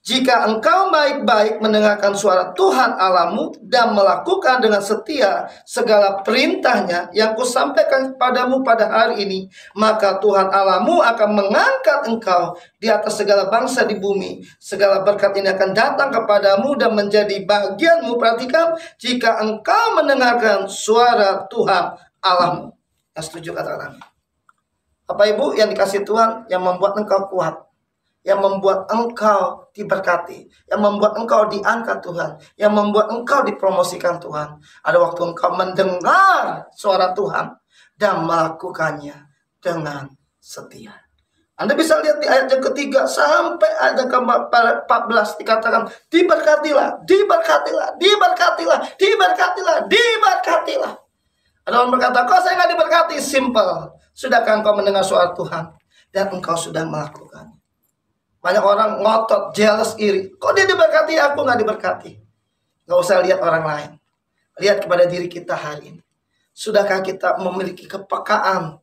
Jika engkau baik-baik mendengarkan suara Tuhan Allahmu dan melakukan dengan setia segala perintahnya yang kusampaikan kepadamu pada hari ini, maka Tuhan Allahmu akan mengangkat engkau di atas segala bangsa di bumi. Segala berkat ini akan datang kepadamu dan menjadi bagianmu. Perhatikan, jika engkau mendengarkan suara Tuhan Allahmu. Yang setuju katakan amin. Bapak Ibu yang dikasih Tuhan, yang membuat engkau kuat, yang membuat engkau diberkati, yang membuat engkau diangkat Tuhan, yang membuat engkau dipromosikan Tuhan, ada waktu engkau mendengar suara Tuhan dan melakukannya dengan setia. Anda bisa lihat di ayat yang ketiga sampai ayat yang ke-14 dikatakan, diberkatilah, diberkatilah, diberkatilah, diberkatilah, diberkatilah. Ada orang berkata, kok saya nggak diberkati? Simple. Sudahkah engkau mendengar suara Tuhan dan engkau sudah melakukannya? Banyak orang ngotot, jealous, iri. Kok dia diberkati, aku nggak diberkati? Nggak usah lihat orang lain. Lihat kepada diri kita hari ini. Sudahkah kita memiliki kepekaan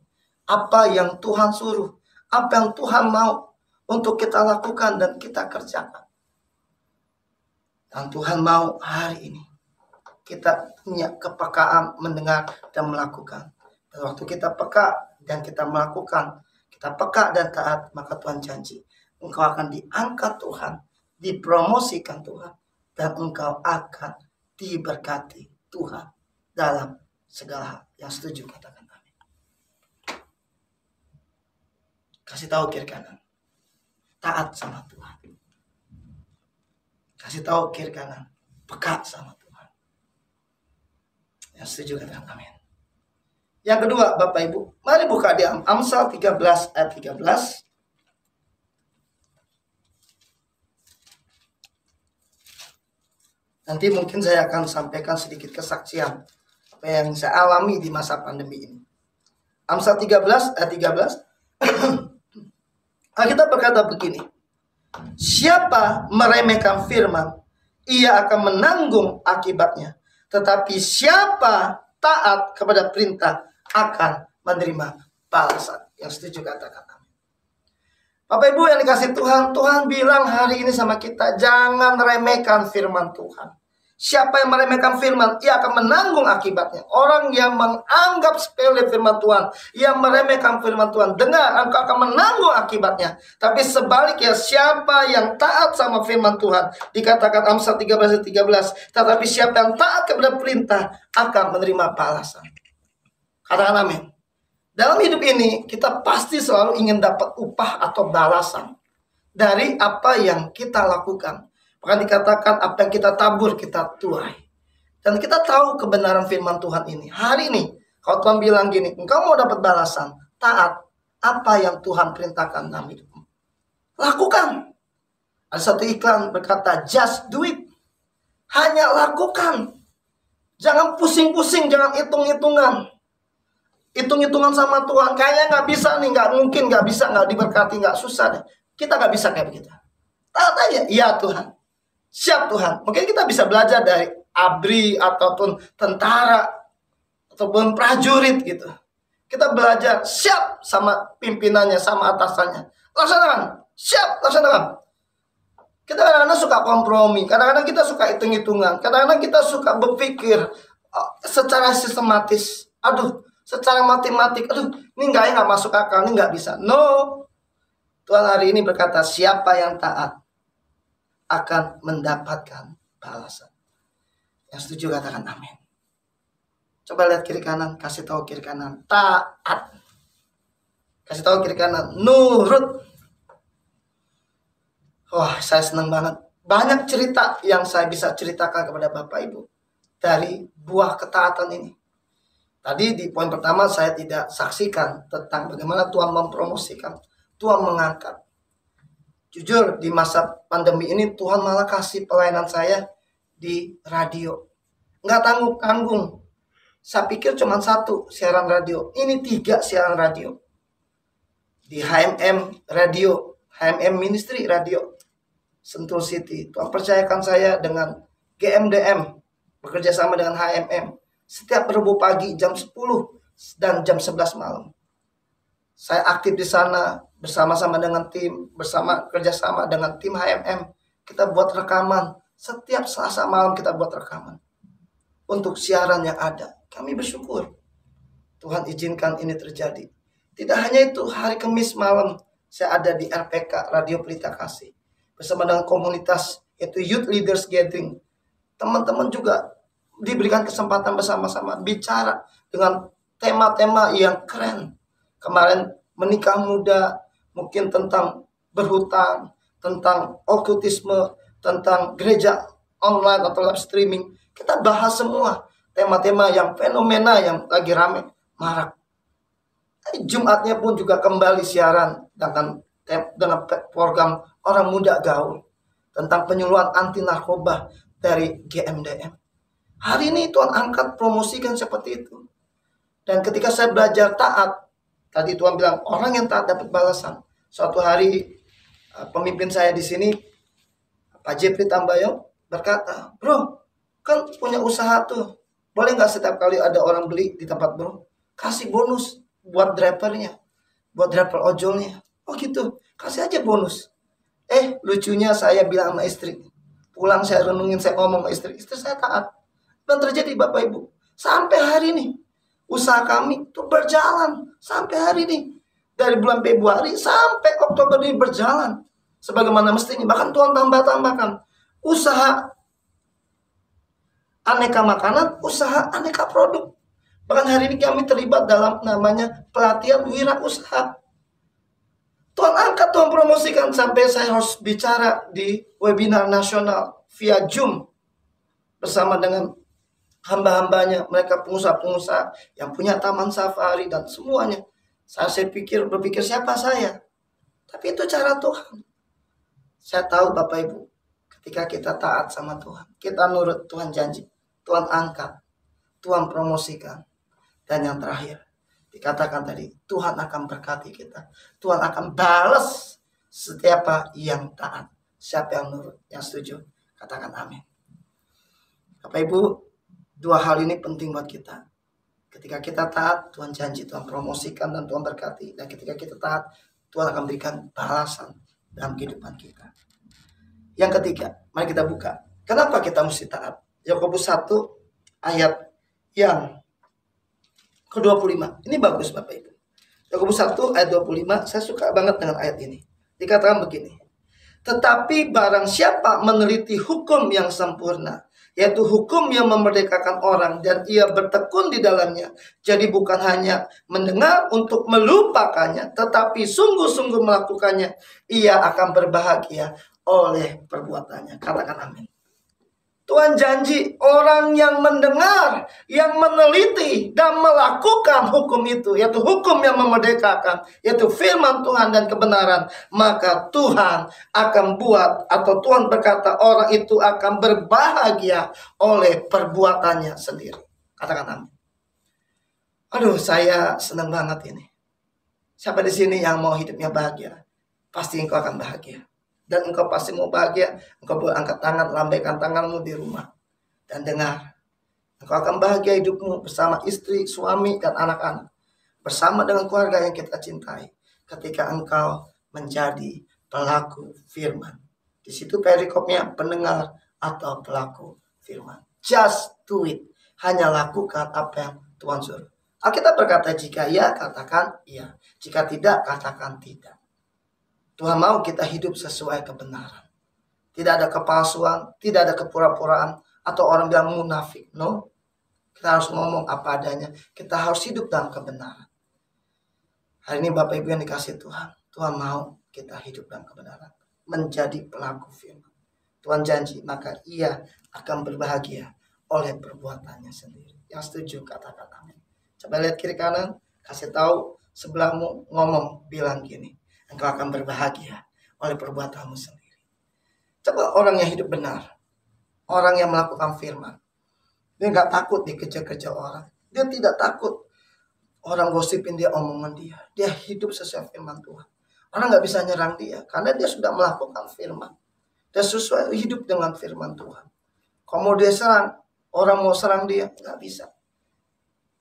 apa yang Tuhan suruh, apa yang Tuhan mau untuk kita lakukan dan kita kerjakan? Dan Tuhan mau hari ini kita punya kepekaan mendengar dan melakukan. Dan waktu kita peka dan kita melakukan, kita peka dan taat, maka Tuhan janji engkau akan diangkat Tuhan, dipromosikan Tuhan, dan engkau akan diberkati Tuhan dalam segala hal. Yang setuju katakan amin. Kasih tahu kiri kanan, taat sama Tuhan. Kasih tahu kiri kanan, peka sama Tuhan. Yang setuju katakan amin. Yang kedua, Bapak Ibu, mari buka di Amsal 13 ayat 13. Nanti mungkin saya akan sampaikan sedikit kesaksian apa yang saya alami di masa pandemi ini. Amsal 13 ayat 13. Kita berkata begini. Siapa meremehkan firman, ia akan menanggung akibatnya. Tetapi siapa taat kepada perintah akan menerima balasan. Yang setuju katakan amin. Bapak Ibu yang dikasih Tuhan, Tuhan bilang hari ini sama kita, jangan remehkan firman Tuhan. Siapa yang meremehkan firman, ia akan menanggung akibatnya. Orang yang menganggap sepele firman Tuhan, yang meremehkan firman Tuhan, dengar, engkau akan menanggung akibatnya. Tapi sebaliknya, siapa yang taat sama firman Tuhan, dikatakan Amsal 13:13, tetapi siapa yang taat kepada perintah akan menerima balasan. Katakan amin. Dalam hidup ini, kita pasti selalu ingin dapat upah atau balasan dari apa yang kita lakukan. Bahkan dikatakan apa yang kita tabur, kita tuai. Dan kita tahu kebenaran firman Tuhan ini. Hari ini, kalau Tuhan bilang gini, engkau mau dapat balasan, taat apa yang Tuhan perintahkan dalam hidupmu. Lakukan. Ada satu iklan berkata, just do it. Hanya lakukan. Jangan pusing-pusing, jangan hitung-hitungan. Hitung-hitungan sama Tuhan, kayaknya nggak bisa nih, nggak mungkin, nggak bisa, nggak diberkati, nggak susah deh. Kita nggak bisa kayak begitu. Taat aja, iya Tuhan. Siap Tuhan. Mungkin kita bisa belajar dari ABRI ataupun tentara ataupun prajurit gitu. Kita belajar siap sama pimpinannya, sama atasannya. Laksanakan. Siap, laksanakan. Kita kadang-kadang suka kompromi. Kadang-kadang kita suka hitung-hitungan. Kadang-kadang kita suka berpikir secara sistematis. Aduh, secara matematik. Aduh, ini nggak masuk akal. Ini nggak bisa. No. Tuhan hari ini berkata, siapa yang taat akan mendapatkan balasan. Yang setuju katakan amin. Coba lihat kiri kanan, kasih tahu kiri kanan, taat. Kasih tahu kiri kanan, nurut. Wah, saya senang banget. Banyak cerita yang saya bisa ceritakan kepada Bapak Ibu dari buah ketaatan ini. Tadi di poin pertama saya tidak saksikan tentang bagaimana Tuhan mempromosikan, Tuhan mengangkat. Jujur, di masa pandemi ini Tuhan malah kasih pelayanan saya di radio. Nggak tanggung-tanggung. Saya pikir cuma 1 siaran radio. Ini 3 siaran radio. Di HMM Radio, HMM Ministry Radio, Sentul City. Tuhan percayakan saya dengan GMDM, bekerja sama dengan HMM. Setiap Rabu pagi jam 10 dan jam 11 malam. Saya aktif di sana bersama-sama dengan tim, kerjasama dengan tim HMM. Kita buat rekaman. Setiap Selasa malam kita buat rekaman. Untuk siaran yang ada. Kami bersyukur. Tuhan izinkan ini terjadi. Tidak hanya itu, hari Kamis malam saya ada di RPK, Radio Pelita Kasih. Bersama dengan komunitas, yaitu Youth Leaders Gathering. Teman-teman juga diberikan kesempatan bersama-sama bicara dengan tema-tema yang keren. Kemarin menikah muda, mungkin tentang berhutang, tentang okultisme, tentang gereja online atau live streaming. Kita bahas semua tema-tema yang fenomena yang lagi rame, marak. Jumatnya pun juga kembali siaran dengan program Orang Muda Gaul tentang penyuluhan anti narkoba dari GMDM. Hari ini Tuhan angkat promosikan seperti itu. Dan ketika saya belajar taat, tadi Tuhan bilang, orang yang taat dapat balasan. Suatu hari, pemimpin saya di sini, Pak Jeffrey Tambayong, berkata, bro, kan punya usaha tuh. Boleh nggak setiap kali ada orang beli di tempat bro, kasih bonus buat drivernya, buat driver ojolnya. Oh gitu, kasih aja bonus. Lucunya saya bilang sama istri. Pulang saya renungin, saya ngomong sama istri. Istri saya taat. Dan terjadi Bapak Ibu. Sampai hari ini. Usaha kami itu berjalan sampai hari ini. Dari bulan Februari sampai Oktober ini berjalan sebagaimana mestinya. Bahkan Tuhan tambahkan usaha aneka makanan, usaha aneka produk. Bahkan hari ini kami terlibat dalam namanya pelatihan wirausaha. Tuhan angkat, Tuhan promosikan sampai saya harus bicara di webinar nasional via Zoom bersama dengan hamba-hambanya, mereka pengusaha-pengusaha yang punya taman safari dan semuanya. Saya berpikir siapa saya? Tapi itu cara Tuhan. Saya tahu Bapak Ibu, Ketika kita taat sama Tuhan, kita nurut, Tuhan janji, Tuhan angkat, Tuhan promosikan. Dan yang terakhir, dikatakan tadi, Tuhan akan berkati kita. Tuhan akan balas setiap yang taat. Siapa yang nurut, yang setuju, katakan amin. Bapak Ibu, dua hal ini penting buat kita. Ketika kita taat, Tuhan janji, Tuhan promosikan dan Tuhan berkati. Dan ketika kita taat, Tuhan akan berikan balasan dalam kehidupan kita. Yang ketiga, mari kita buka. Kenapa kita mesti taat? Yakobus 1 ayat yang ke-25. Ini bagus Bapak Ibu. Yakobus 1 ayat 25, saya suka banget dengan ayat ini. Dikatakan begini. Tetapi barang siapa meneliti hukum yang sempurna, yaitu hukum yang memerdekakan orang dan ia bertekun di dalamnya. Jadi bukan hanya mendengar untuk melupakannya, tetapi sungguh-sungguh melakukannya, ia akan berbahagia oleh perbuatannya. Katakan amin. Tuhan janji orang yang mendengar, yang meneliti dan melakukan hukum itu, yaitu hukum yang memerdekakan, yaitu firman Tuhan dan kebenaran, maka Tuhan akan buat, atau Tuhan berkata orang itu akan berbahagia oleh perbuatannya sendiri. Katakan amin. Aduh, saya senang banget ini. Siapa di sini yang mau hidupnya bahagia? Pasti engkau akan bahagia. Dan engkau pasti mau bahagia, engkau boleh angkat tangan, lambaikan tanganmu di rumah. Dan dengar, engkau akan bahagia hidupmu bersama istri, suami, dan anak-anak. Bersama dengan keluarga yang kita cintai. Ketika engkau menjadi pelaku firman. Di situ perikopnya pendengar atau pelaku firman. Just do it. Hanya lakukan apa yang Tuhan suruh. Alkitab berkata jika ya, katakan iya. Jika tidak, katakan tidak. Tuhan mau kita hidup sesuai kebenaran. Tidak ada kepalsuan, tidak ada kepura-puraan, atau orang bilang munafik. No. Kita harus ngomong apa adanya. Kita harus hidup dalam kebenaran. Hari ini Bapak Ibu yang dikasih Tuhan. Tuhan mau kita hidup dalam kebenaran. Menjadi pelaku firman. Tuhan janji, maka ia akan berbahagia oleh perbuatannya sendiri. Yang setuju katakan amin. Coba lihat kiri kanan. Kasih tahu sebelahmu, ngomong, bilang gini. Engkau akan berbahagia oleh perbuatanmu sendiri. Coba orang yang hidup benar. Orang yang melakukan firman. Dia nggak takut dikejar-kejar orang. Dia tidak takut orang gosipin dia, omongan dia. Dia hidup sesuai firman Tuhan. Orang nggak bisa nyerang dia. Karena dia sudah melakukan firman. Dia sesuai hidup dengan firman Tuhan. Kalau mau dia serang, orang mau serang dia, nggak bisa.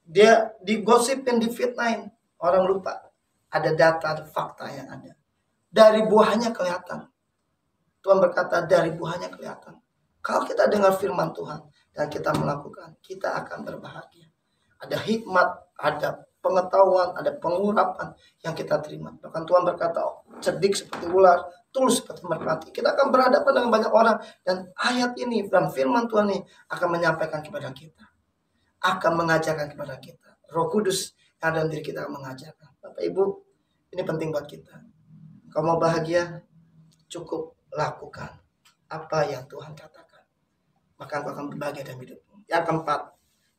Dia digosipin, difitnahin. Orang lupa. Ada data, ada fakta yang ada. Dari buahnya kelihatan. Tuhan berkata dari buahnya kelihatan. Kalau kita dengar firman Tuhan dan kita melakukan, kita akan berbahagia. Ada hikmat, ada pengetahuan, ada pengurapan yang kita terima. Bahkan Tuhan berkata, cerdik seperti ular, tulus seperti merpati. Kita akan berhadapan dengan banyak orang. Dan ayat ini dan firman Tuhan ini akan menyampaikan kepada kita. Akan mengajarkan kepada kita. Roh Kudus yang ada dalam diri kita akan mengajarkan. Bapak Ibu, ini penting buat kita. Kalau mau bahagia, cukup lakukan apa yang Tuhan katakan. Maka engkau akan berbahagia dalam hidupmu. Yang keempat,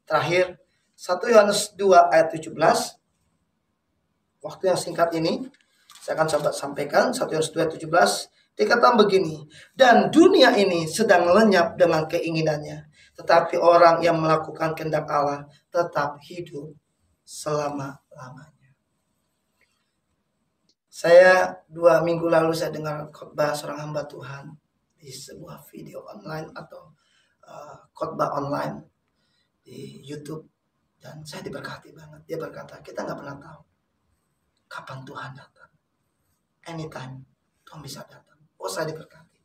terakhir, 1 Yohanes 2 ayat 17. Waktu yang singkat ini, saya akan coba sampaikan. 1 Yohanes 2 ayat 17. Dikatakan begini. Dan dunia ini sedang lenyap dengan keinginannya. Tetapi orang yang melakukan kehendak Allah tetap hidup selama-lamanya. Saya 2 minggu lalu saya dengar khotbah seorang hamba Tuhan di sebuah video online atau khotbah online di YouTube, dan saya diberkati banget. Dia berkata, kita nggak pernah tahu kapan Tuhan datang. Anytime Tuhan bisa datang. Oh, saya diberkati.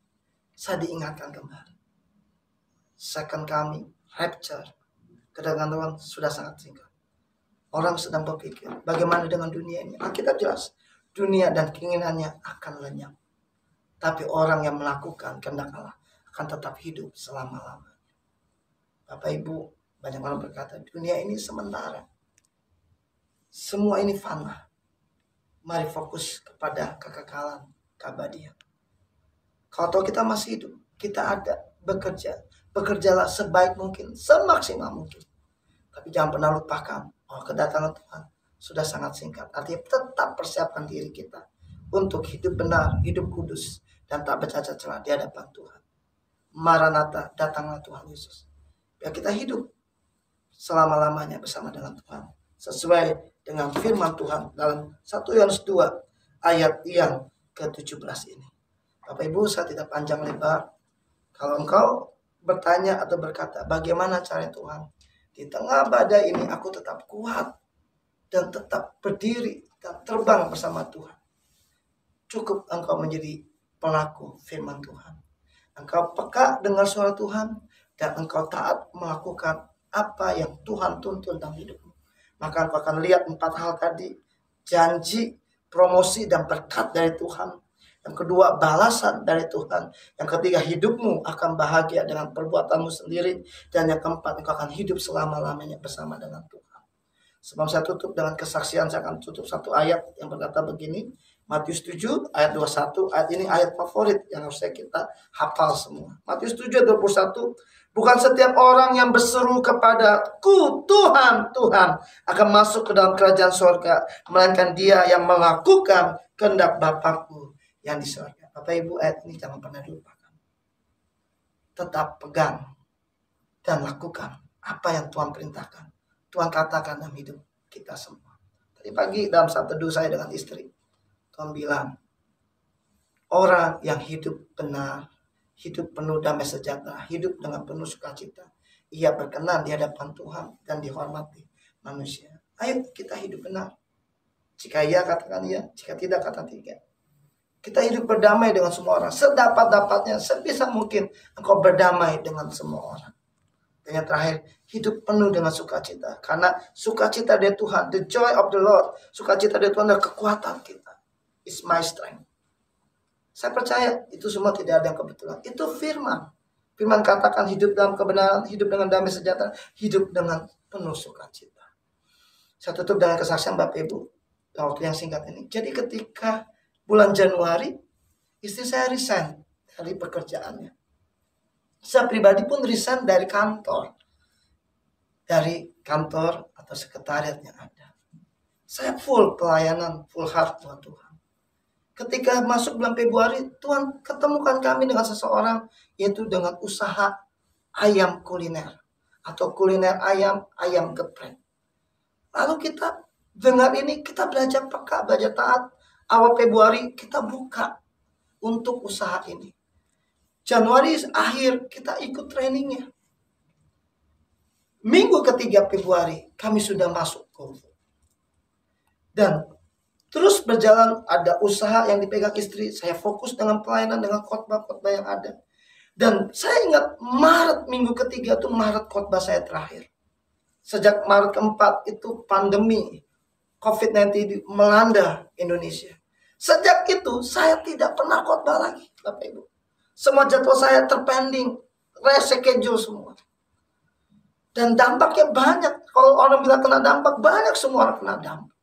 Saya diingatkan kembali. Second coming, rapture, kedatangan Tuhan sudah sangat singkat. Orang sedang berpikir, bagaimana dengan dunia ini? Alkitab jelas, dunia dan keinginannya akan lenyap. Tapi orang yang melakukan kehendak Allah akan tetap hidup selama-lamanya. Bapak Ibu, banyak orang berkata, dunia ini sementara. Semua ini fana. Mari fokus kepada kekekalan, keabadian. Kalau tahu kita masih hidup, kita ada, bekerja. Bekerjalah sebaik mungkin, semaksimal mungkin. Tapi jangan pernah lupakan, kedatangan Tuhan sudah sangat singkat. Artinya tetap persiapkan diri kita untuk hidup benar, hidup kudus, dan tak bercacat celah di hadapan Tuhan. Maranatha, datanglah Tuhan Yesus. Biar kita hidup selama-lamanya bersama dengan Tuhan. Sesuai dengan firman Tuhan dalam 1 Yohanes 2 ayat yang ke-17 ini. Bapak Ibu, saya tidak panjang lebar. Kalau engkau bertanya atau berkata, bagaimana cara Tuhan? Di tengah badai ini aku tetap kuat dan tetap berdiri dan terbang bersama Tuhan. Cukup engkau menjadi pelaku firman Tuhan. Engkau peka dengar suara Tuhan dan engkau taat melakukan apa yang Tuhan tuntun dalam hidupmu. Maka engkau akan lihat 4 hal tadi. Janji, promosi, dan berkat dari Tuhan. Yang kedua, balasan dari Tuhan. Yang ketiga, hidupmu akan bahagia dengan perbuatanmu sendiri. Dan yang keempat, engkau akan hidup selama-lamanya bersama dengan Tuhan. Sebelum saya tutup dengan kesaksian, saya akan tutup satu ayat yang berkata begini. Matius 7 ayat 21. Ayat ini ayat favorit yang harus kita hafal semua. Matius 7 ayat 21. Bukan setiap orang yang berseru kepadaku, Tuhan, Tuhan, akan masuk ke dalam kerajaan surga. Melainkan dia yang melakukan kehendak Bapakku yang di surga. Bapak Ibu, ayat ini jangan pernah dilupakan. Tetap pegang dan lakukan apa yang Tuhan perintahkan. Tuhan katakan dalam hidup kita semua. Tadi pagi dalam saat teduh saya dengan istri, Tuhan bilang, orang yang hidup benar, hidup penuh damai sejahtera, hidup dengan penuh sukacita, ia berkenan di hadapan Tuhan dan dihormati manusia. Ayo kita hidup benar. Jika iya, katakan iya. Jika tidak, katakan tidak. Kita hidup berdamai dengan semua orang. Sedapat-dapatnya, sebisa mungkin engkau berdamai dengan semua orang. Dan yang terakhir, hidup penuh dengan sukacita. Karena sukacita dari Tuhan, the joy of the Lord, sukacita dari Tuhan adalah kekuatan kita. It's my strength. Saya percaya itu semua tidak ada yang kebetulan. Itu firman. Firman katakan hidup dalam kebenaran, hidup dengan damai sejahtera, hidup dengan penuh sukacita. Saya tutup dengan kesaksian Bapak Ibu. Dalam waktu yang singkat ini. Jadi ketika bulan Januari, istri saya resign dari pekerjaannya. Saya pribadi pun resign dari kantor. Dari kantor atau sekretariat yang ada. Saya full pelayanan, full heart buat Tuhan. Ketika masuk bulan Februari, Tuhan ketemukan kami dengan seseorang, yaitu dengan usaha ayam kuliner. Atau kuliner ayam, ayam geprek. Lalu kita dengar ini, kita belajar peka, belajar taat. Awal Februari kita buka untuk usaha ini. Januari akhir kita ikut trainingnya. Minggu ketiga Februari kami sudah masuk GoFood. Dan terus berjalan, ada usaha yang dipegang istri. Saya fokus dengan pelayanan, dengan khotbah-khotbah yang ada. Dan saya ingat Maret minggu ketiga itu Maret khotbah saya terakhir. Sejak Maret keempat itu pandemi COVID-19 melanda Indonesia. Sejak itu saya tidak pernah khotbah lagi, Bapak Ibu. Semua jadwal saya terpending, reschedule semua. Dan dampaknya banyak. Kalau orang bilang kena dampak, banyak semua orang kena dampak.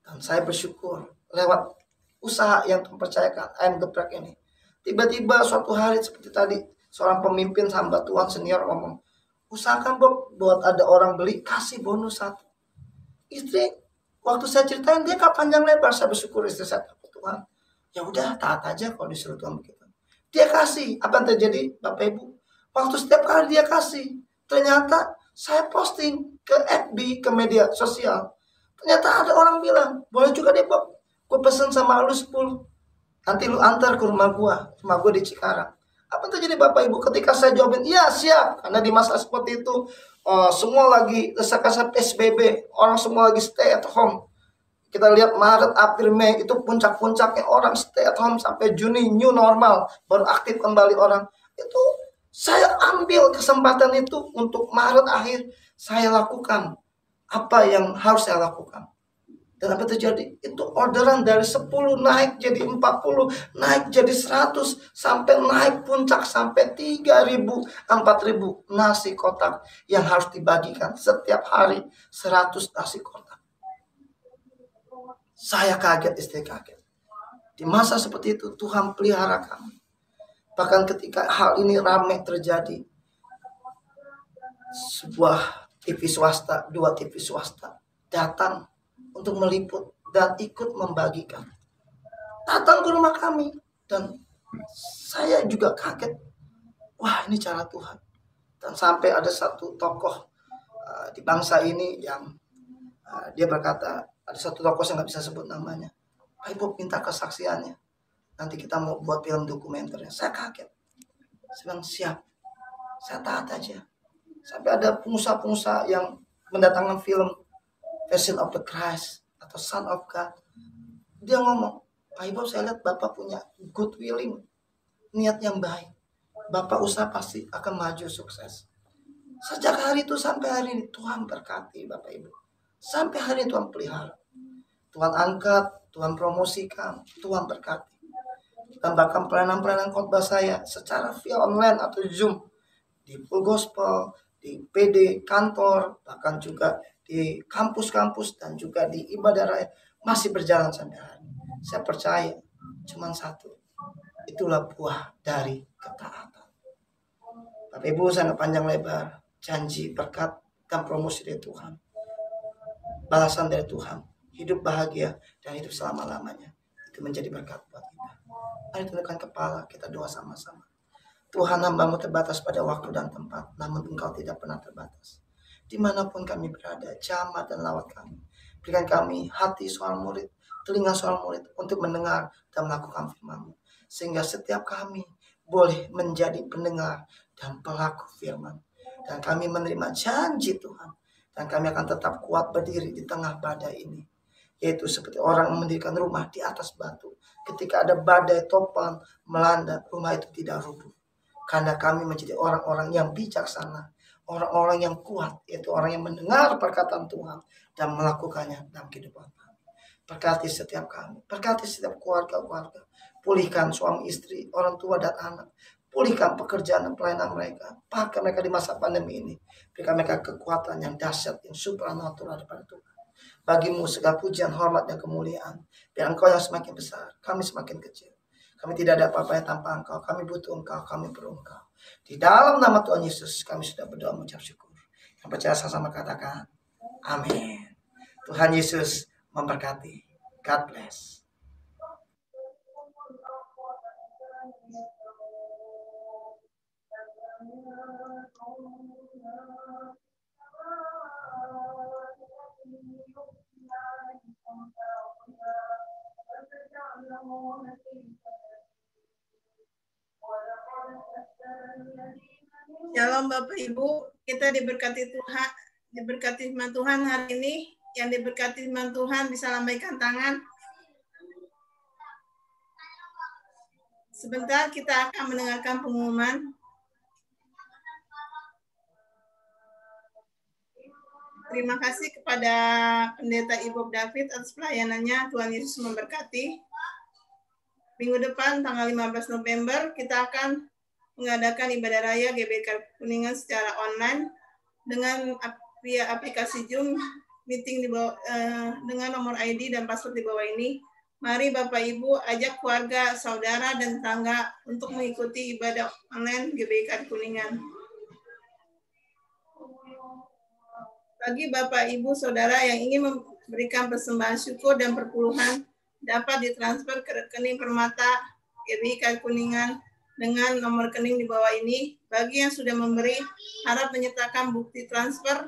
Dan saya bersyukur lewat usaha yang mempercayakan ayam geprek ini. Tiba-tiba suatu hari seperti tadi, seorang pemimpin hamba Tuhan senior ngomong, usahakan Bob, buat ada orang beli, kasih bonus 1. Istri, waktu saya ceritain, dia gak panjang lebar. Saya bersyukur istri saya, Tuhan, ya udah taat aja kalau disuruh Tuhan begitu. Dia kasih. Apa yang terjadi, Bapak Ibu? Waktu setiap kali dia kasih, ternyata saya posting ke FB, ke media sosial. Ternyata ada orang bilang, boleh juga deh Bob, gue pesen sama lu 10. Nanti lu antar ke rumah gue di Cikarang. Apa yang terjadi Bapak Ibu? Ketika saya jawabin, iya siap. Karena di masa seperti itu, semua lagi desak-desak PSBB. Orang semua lagi stay at home. Kita lihat Maret, April, Mei, itu puncak-puncaknya orang stay at home. Sampai Juni, new normal, baru aktif kembali orang. Itu saya ambil kesempatan itu untuk Maret akhir, saya lakukan apa yang harus saya lakukan. Dan apa terjadi? Itu orderan dari 10 naik jadi 40, naik jadi 100, sampai naik puncak sampai 3.000, 4.000 nasi kotak yang harus dibagikan setiap hari, 100 nasi kotak. Saya kaget, istri kaget. Di masa seperti itu Tuhan pelihara kami. Bahkan ketika hal ini ramai terjadi, sebuah TV swasta, 2 TV swasta datang untuk meliput dan ikut membagikan. Datang ke rumah kami dan saya juga kaget. wah ini cara Tuhan. Dan sampai ada satu tokoh di bangsa ini yang dia berkata, ada satu tokoh saya nggak bisa sebut namanya, Pak Ibu minta kesaksiannya, nanti kita mau buat film dokumenternya. Saya kaget, saya bilang siap, saya taat aja. Sampai ada pengusaha-pengusaha yang mendatangkan film Version of the Christ atau Son of God. Dia ngomong, Pak Ibu saya lihat Bapak punya good willing, niat yang baik. Bapak usaha pasti akan maju sukses. Sejak hari itu sampai hari ini Tuhan berkati Bapak Ibu. Sampai hari ini Tuhan pelihara. Tuhan angkat, Tuhan promosikan, Tuhan berkati. Dan bahkan pelayanan-pelayanan khotbah saya secara via online atau Zoom di Full Gospel, di PD kantor, bahkan juga di kampus-kampus dan juga di ibadah raya masih berjalan sampai hari ini. Saya percaya cuma satu, itulah buah dari ketaatan. Bapak Ibu, saya panjang lebar, janji berkat dan promosi dari Tuhan, balasan dari Tuhan, hidup bahagia dan hidup selama-lamanya, itu menjadi berkat buat kita. Mari tundukkan kepala, kita doa sama-sama. Tuhan, hamba-Mu terbatas pada waktu dan tempat, namun Engkau tidak pernah terbatas. Dimanapun kami berada, jamah dan lawat kami, berikan kami hati seorang murid, telinga seorang murid untuk mendengar dan melakukan firman-Mu, sehingga setiap kami boleh menjadi pendengar dan pelaku firman. Dan kami menerima janji Tuhan, dan kami akan tetap kuat berdiri di tengah badai ini, yaitu seperti orang mendirikan rumah di atas batu. Ketika ada badai topan melanda, rumah itu tidak rubuh, karena kami menjadi orang-orang yang bijaksana, orang-orang yang kuat, yaitu orang yang mendengar perkataan Tuhan dan melakukannya dalam kehidupan kami. Berkati setiap kami, berkati setiap keluarga-keluarga, pulihkan suami istri, orang tua dan anak, pulihkan pekerjaan dan pelayanan mereka, pakai mereka di masa pandemi ini, berikan mereka kekuatan yang dahsyat, yang supranatural daripada Tuhan. Bagimu segala pujian, hormat, dan kemuliaan. Biar Engkau yang semakin besar, kami semakin kecil. Kami tidak ada apa-apa yang tanpa Engkau, kami butuh Engkau, kami perlu Engkau. Di dalam nama Tuhan Yesus, kami sudah berdoa mengucap syukur. Yang percaya sama-sama katakan, amin. Tuhan Yesus memberkati. God bless. Shalom Bapak Ibu, kita diberkati Tuhan, diberkati firman Tuhan hari ini. Yang diberkati firman Tuhan bisa lambaikan tangan. Sebentar kita akan mendengarkan pengumuman. Terima kasih kepada Pendeta Ibob David atas pelayanannya. Tuhan Yesus memberkati. Minggu depan tanggal 15 November kita akan mengadakan ibadah raya GBK Kuningan secara online dengan via aplikasi Zoom, meeting di bawah, dengan nomor ID dan password di bawah ini. Mari Bapak Ibu ajak keluarga, saudara, dan tetangga untuk mengikuti ibadah online GBK Kuningan. Bagi Bapak Ibu Saudara yang ingin memberikan persembahan syukur dan perpuluhan, dapat ditransfer ke rekening Permata GBK Kuningan dengan nomor rekening di bawah ini. Bagi yang sudah memberi, harap menyertakan bukti transfer,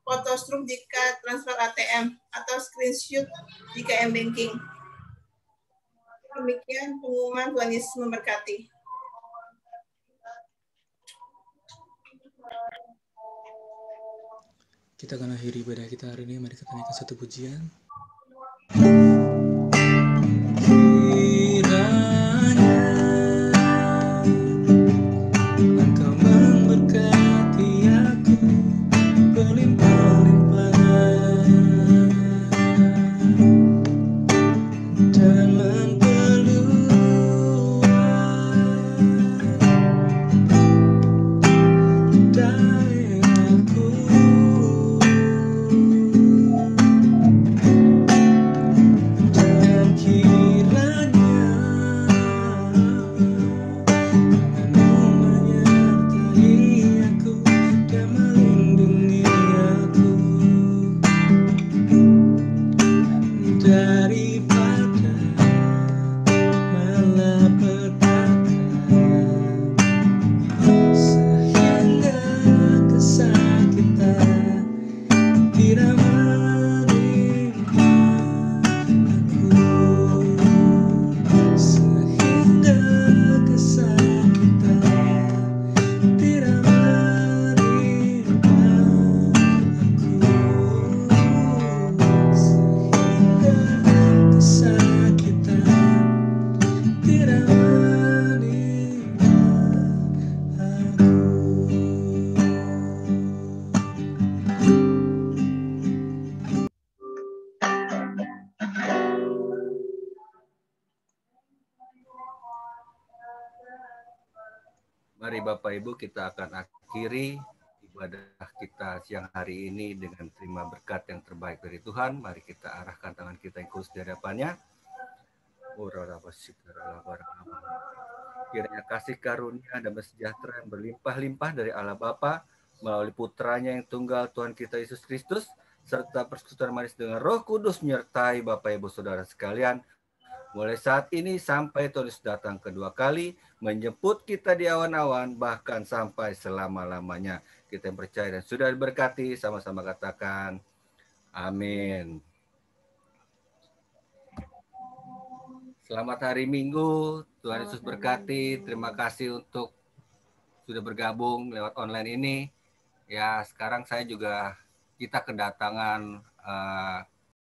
foto struk jika transfer ATM, atau screenshot jika M-Banking. Demikian pengumuman. Tuhan Yesus memberkati. Kita akan akhiri ibadah kita hari ini. Mari kita naikkan satu pujian. Mari Bapak Ibu kita akan akhiri ibadah kita siang hari ini dengan terima berkat yang terbaik dari Tuhan. Mari kita arahkan tangan kita yang khusus di hadapannya. Kiranya kasih karunia dan sejahtera yang berlimpah-limpah dari Allah Bapa melalui putranya yang tunggal Tuhan kita Yesus Kristus serta persekutuan manis dengan Roh Kudus menyertai Bapak Ibu Saudara sekalian mulai saat ini sampai Tuhan Yesus datang kedua kali menjemput kita di awan-awan bahkan sampai selama-lamanya. Kita yang percaya dan sudah diberkati sama-sama katakan amin. Selamat hari Minggu, Tuhan Yesus berkati. Terima kasih untuk sudah bergabung lewat online ini. Ya, sekarang saya juga kita kedatangan